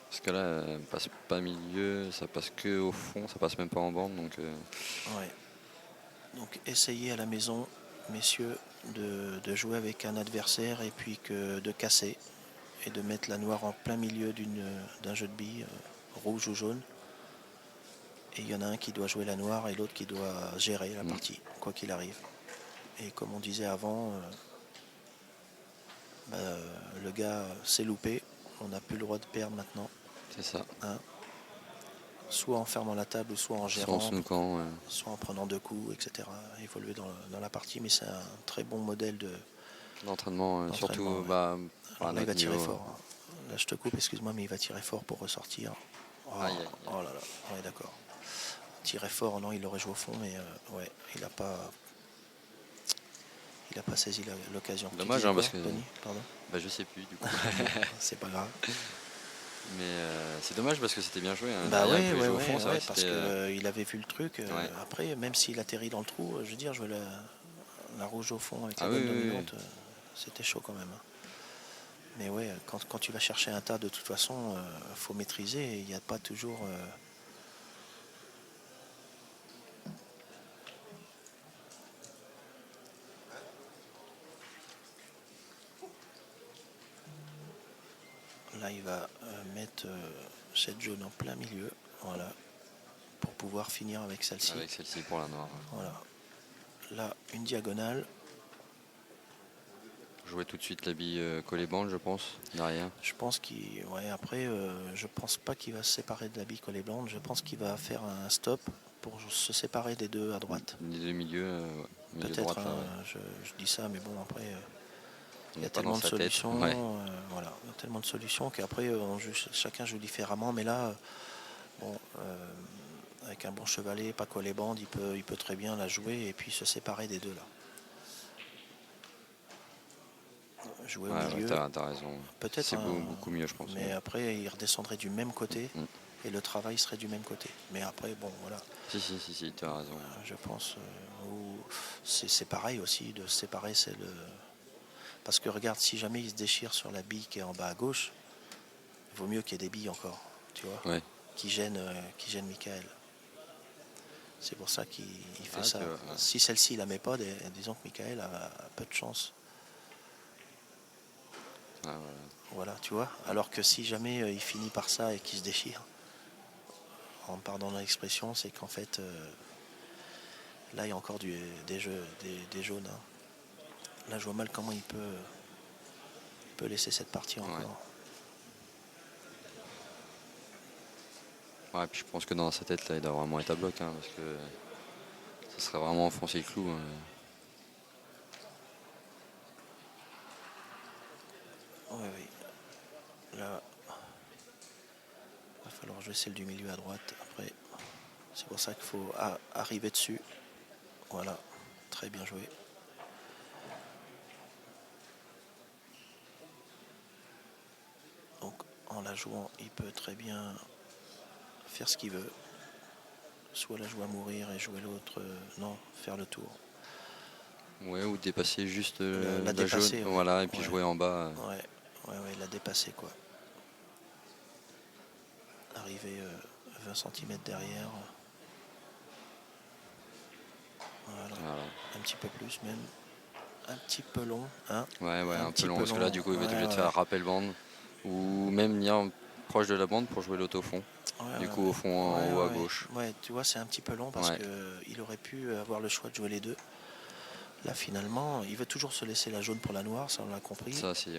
Parce que là, elle passe pas milieu, ça passe que au fond, ça passe même pas en bande. Ouais. Donc essayez à la maison, messieurs, de jouer avec un adversaire et puis de casser et de mettre la noire en plein milieu d'un jeu de billes, rouge ou jaune. Et il y en a un qui doit jouer la noire et l'autre qui doit gérer la partie, quoi qu'il arrive. Et comme on disait avant, le gars s'est loupé, on n'a plus le droit de perdre maintenant. C'est ça. Hein, soit en fermant la table, soit en gérant, soit en prenant 2 coups, etc. Évoluer dans la partie, mais c'est un très bon modèle d'entraînement. Surtout, ouais. Là, il va tirer fort. Là, je te coupe, excuse-moi, mais il va tirer fort pour ressortir. Oh là là, ouais, d'accord. Tirer fort, non, il aurait joué au fond, mais ouais, il n'a pas saisi l'occasion. Dommage, hein, parce que Tony, pardon. Je sais plus du coup. C'est pas grave. Mais c'est dommage parce que c'était bien joué. Hein. Bah ouais, parce qu'il avait vu le truc. Après, même s'il atterrit dans le trou, je veux dire, jouer la rouge au fond avec la bonne dominante, c'était chaud quand même. Mais ouais, quand tu vas chercher un tas, de toute façon, faut maîtriser. Il n'y a pas toujours. Là, il va mettre cette jaune en plein milieu, voilà, pour pouvoir finir avec celle-ci. Avec celle-ci pour la noire. Voilà. Là, une diagonale. Jouer tout de suite la bille collée bande, je pense, derrière. Je pense qu'il. Ouais, après, je pense pas qu'il va se séparer de la bille collée bande. Je pense qu'il va faire un stop pour se séparer des deux à droite. Les deux milieux. Peut-être, je dis ça, mais bon, après. Il y a tellement de solutions, voilà, il y a tellement de solutions qu'après chacun joue différemment, mais là, bon, avec un bon chevalet, pas collé bande, il peut très bien la jouer et puis se séparer des deux là. Jouer au milieu. T'as raison. Peut-être. C'est beaucoup mieux, je pense. Mais après, il redescendrait du même côté et le travail serait du même côté. Mais après, bon, voilà. Si, t'as raison. Je pense, c'est pareil aussi, de se séparer, c'est le. Parce que regarde, si jamais il se déchire sur la bille qui est en bas à gauche, il vaut mieux qu'il y ait des billes encore, tu vois, qui gênent Michael. C'est pour ça qu'il fait ça. Si celle-ci, il la met pas, disons que Michael a peu de chance. Voilà, tu vois. Alors que si jamais il finit par ça et qu'il se déchire, en pardon de l'expression, c'est qu'en fait, là, il y a encore des jaunes. Hein. Là, je vois mal comment il peut laisser cette partie encore. Ouais, puis je pense que dans sa tête, là, il doit vraiment être à bloc, hein, parce que ça serait vraiment enfoncer le clou. Hein. Oui. Là, il va falloir jouer celle du milieu à droite. Après, c'est pour ça qu'il faut arriver dessus. Voilà, très bien joué. Donc, en la jouant, il peut très bien faire ce qu'il veut. Soit la jouer à mourir et jouer l'autre, non, faire le tour. Ouais, ou dépasser juste la dépasser, jaune, voilà, et puis jouer en bas. Ouais, la dépasser, quoi. Arriver 20 cm derrière. Voilà. Voilà. Un petit peu plus même. Un petit peu long. Hein, ouais, un peu long. Parce que là, du coup, il va être obligé de faire un rappel bande. Ou même venir proche de la bande pour jouer l'autofond. Du coup, au fond, en haut à gauche. Ouais, tu vois, c'est un petit peu long parce qu'il aurait pu avoir le choix de jouer les deux. Là, finalement, il veut toujours se laisser la jaune pour la noire, ça on l'a compris. Ça, c'est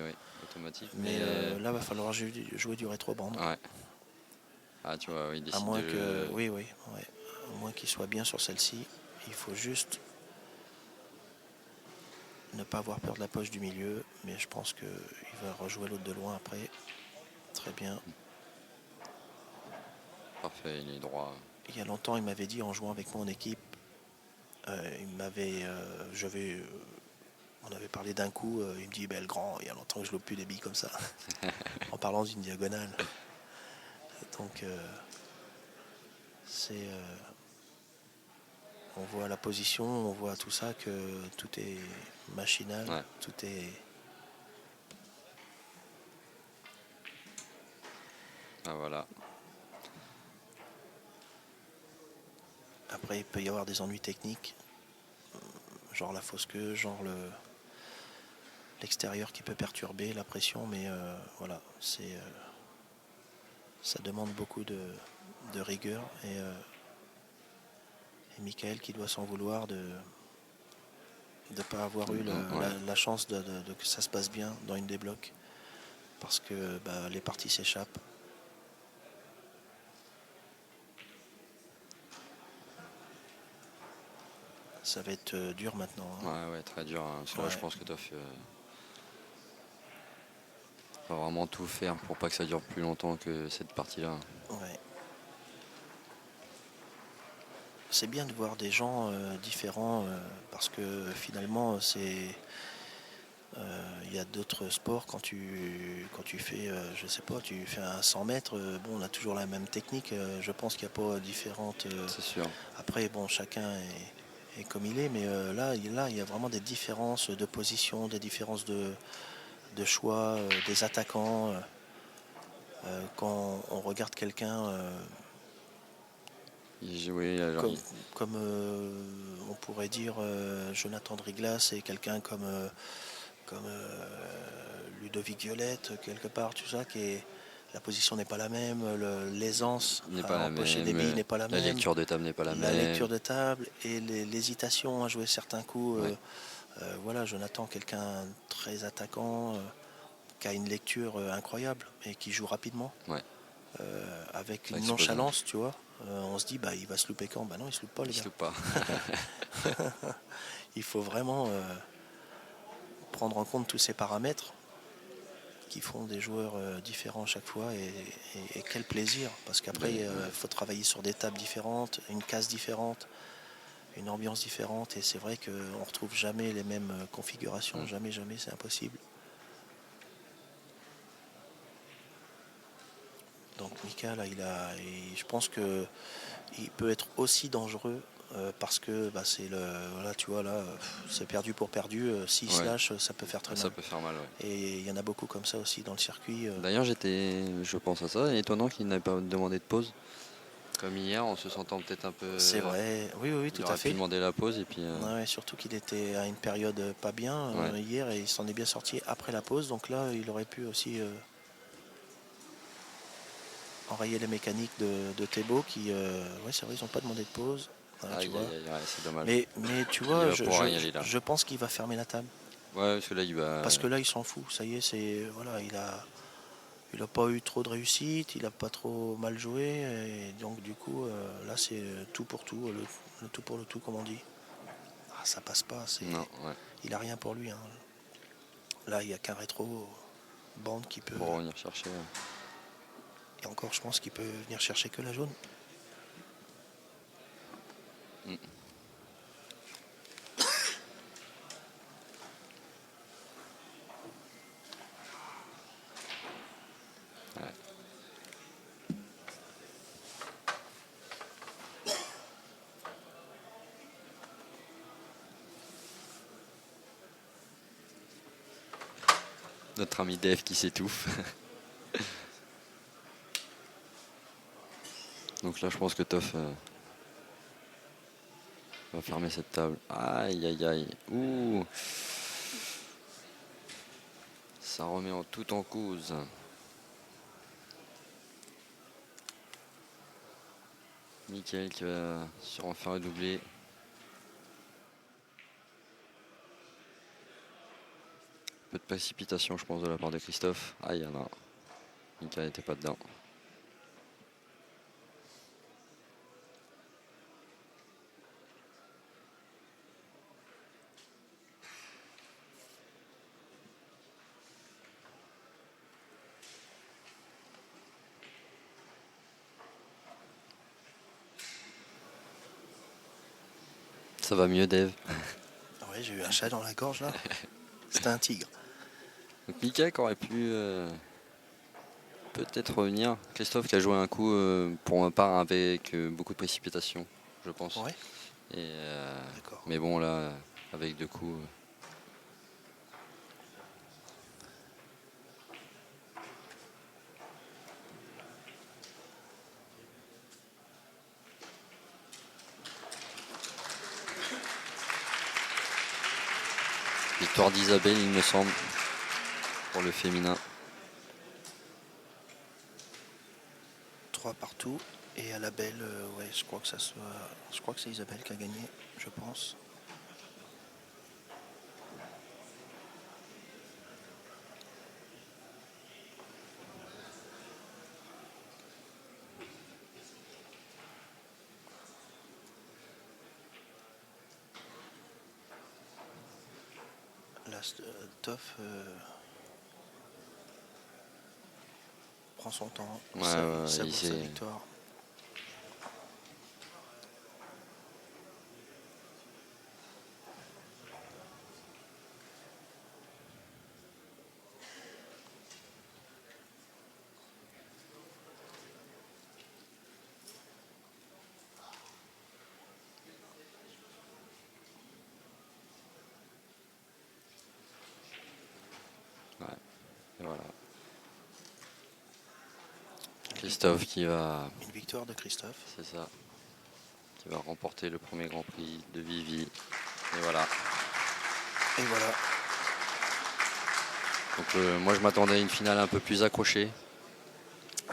automatique. Mais là, il va falloir jouer du rétro-bande. Ouais. Ah, tu vois, il décide à moins que, oui, à moins qu'il soit bien sur celle-ci. Il faut juste ne pas avoir peur de la poche du milieu. Mais je pense qu'il va rejouer l'autre de loin après. Très bien. Parfait, il est droit. Il y a longtemps, il m'avait dit en jouant avec mon équipe, on avait parlé d'un coup, il me dit le grand, il y a longtemps que je loupe plus des billes comme ça. En parlant d'une diagonale. Donc on voit la position, on voit tout ça, que tout est machinal, tout est... Ah voilà. Après, il peut y avoir des ennuis techniques, genre la fausse queue, genre l'extérieur qui peut perturber la pression, mais voilà, ça demande beaucoup de rigueur et Michael qui doit s'en vouloir de ne pas avoir eu la chance de que ça se passe bien dans une des blocs parce que les parties s'échappent. Ça va être dur maintenant. Hein. Ouais, très dur. Hein. Là, je pense que tu as fait... faut vraiment tout faire pour pas que ça dure plus longtemps que cette partie-là. Ouais. C'est bien de voir des gens différents parce que finalement il y a d'autres sports quand tu fais je sais pas, tu fais un 100 mètres, bon, on a toujours la même technique, je pense qu'il n'y a pas différentes c'est sûr. Après bon, chacun est comme il est, mais là il y a vraiment des différences de position, des différences de choix des attaquants quand on regarde quelqu'un comme on pourrait dire Jonathan Driglas et quelqu'un comme Ludovic Violette quelque part, tout ça, la position n'est pas la même, l'aisance à empocher des billes n'est pas la même, la lecture de table n'est pas la même, la lecture de table et l'hésitation à jouer certains coups. Voilà, Jonathan, quelqu'un très attaquant, qui a une lecture incroyable et qui joue rapidement, avec une nonchalance, tu vois. On se dit il va se louper quand? Non, il se loupe pas, les gars. Il se loupe pas. Il faut vraiment prendre en compte tous ces paramètres qui font des joueurs différents à chaque fois et quel plaisir, parce qu'après il faut travailler sur des tables différentes, une case différente, une ambiance différente, et c'est vrai qu'on retrouve jamais les mêmes configurations, jamais, c'est impossible. Donc Mika là, je pense que il peut être aussi dangereux parce que c'est tu vois là, c'est perdu pour perdu. S'il se lâche, ça peut faire très mal. Ça peut faire mal, Et il y en a beaucoup comme ça aussi dans le circuit. D'ailleurs, je pense à ça, étonnant qu'il n'ait pas demandé de pause. Comme hier, en se sentant peut-être un peu... C'est vrai, oui, tout à fait. Il aurait pu demander la pause et puis... surtout qu'il était à une période pas bien hier et il s'en est bien sorti après la pause. Donc là, il aurait pu aussi enrayer les mécaniques de Thébault qui, c'est vrai, ils n'ont pas demandé de pause. Tu vois. C'est dommage. Mais tu vois, je pense qu'il va fermer la table. Ouais, parce que là, il va... Parce que là, il s'en fout. Ça y est, voilà, il a pas eu trop de réussite, il a pas trop mal joué, et donc du coup, là, c'est tout pour tout, le tout pour le tout, comme on dit. Ça passe pas. Il a rien pour lui. Hein. Là, il n'y a qu'un rétro bande qui peut. Pour venir chercher. Et encore, je pense qu'il peut venir chercher que la jaune. Notre ami Dave qui s'étouffe. Donc là, je pense que Toff On va fermer cette table. Aïe, aïe, aïe. Ouh. Ça remet en tout en cause. Mickaël qui va sur en faire un doublé. Peu de précipitation, je pense, de la part de Christophe. Ah, il y en a. Mickaël n'était pas dedans. Ça va mieux, Dave? Oui, j'ai eu un chat dans la gorge là. C'était un tigre. Donc Mickaël aurait pu peut-être revenir. Christophe qui a joué un coup pour ma part avec beaucoup de précipitation, je pense. Ouais. Et, mais bon, là, avec 2 coups. Victoire d'Isabelle, il me semble, pour le féminin. 3 partout. Et à la belle, ouais, je crois que c'est Isabelle qui a gagné, je pense. Là, Toff prend son temps. Ouais, Ça savoure sa victoire. Et voilà. Christophe qui va... Une victoire de Christophe. C'est ça. Qui va remporter le premier Grand Prix de Vivi. Et voilà. Et voilà. Donc moi je m'attendais à une finale un peu plus accrochée.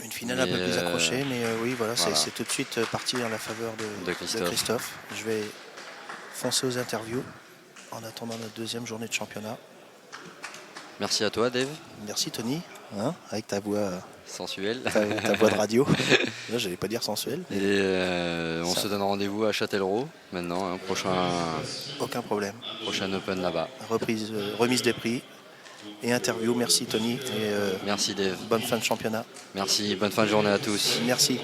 Une finale un peu plus accrochée, mais oui, voilà. C'est tout de suite parti en la faveur de Christophe. Je vais foncer aux interviews en attendant la deuxième journée de championnat. Merci à toi, Dave. Merci, Tony, hein, avec ta voix sensuelle. Ta voix de radio. Là, j'allais pas dire sensuelle. Et on se donne rendez-vous à Châtellerault maintenant, prochain. Aucun problème. Prochain Open là-bas. Remise des prix et interview. Merci, Tony. Et merci, Dave. Bonne fin de championnat. Merci, bonne fin de journée à tous. Merci.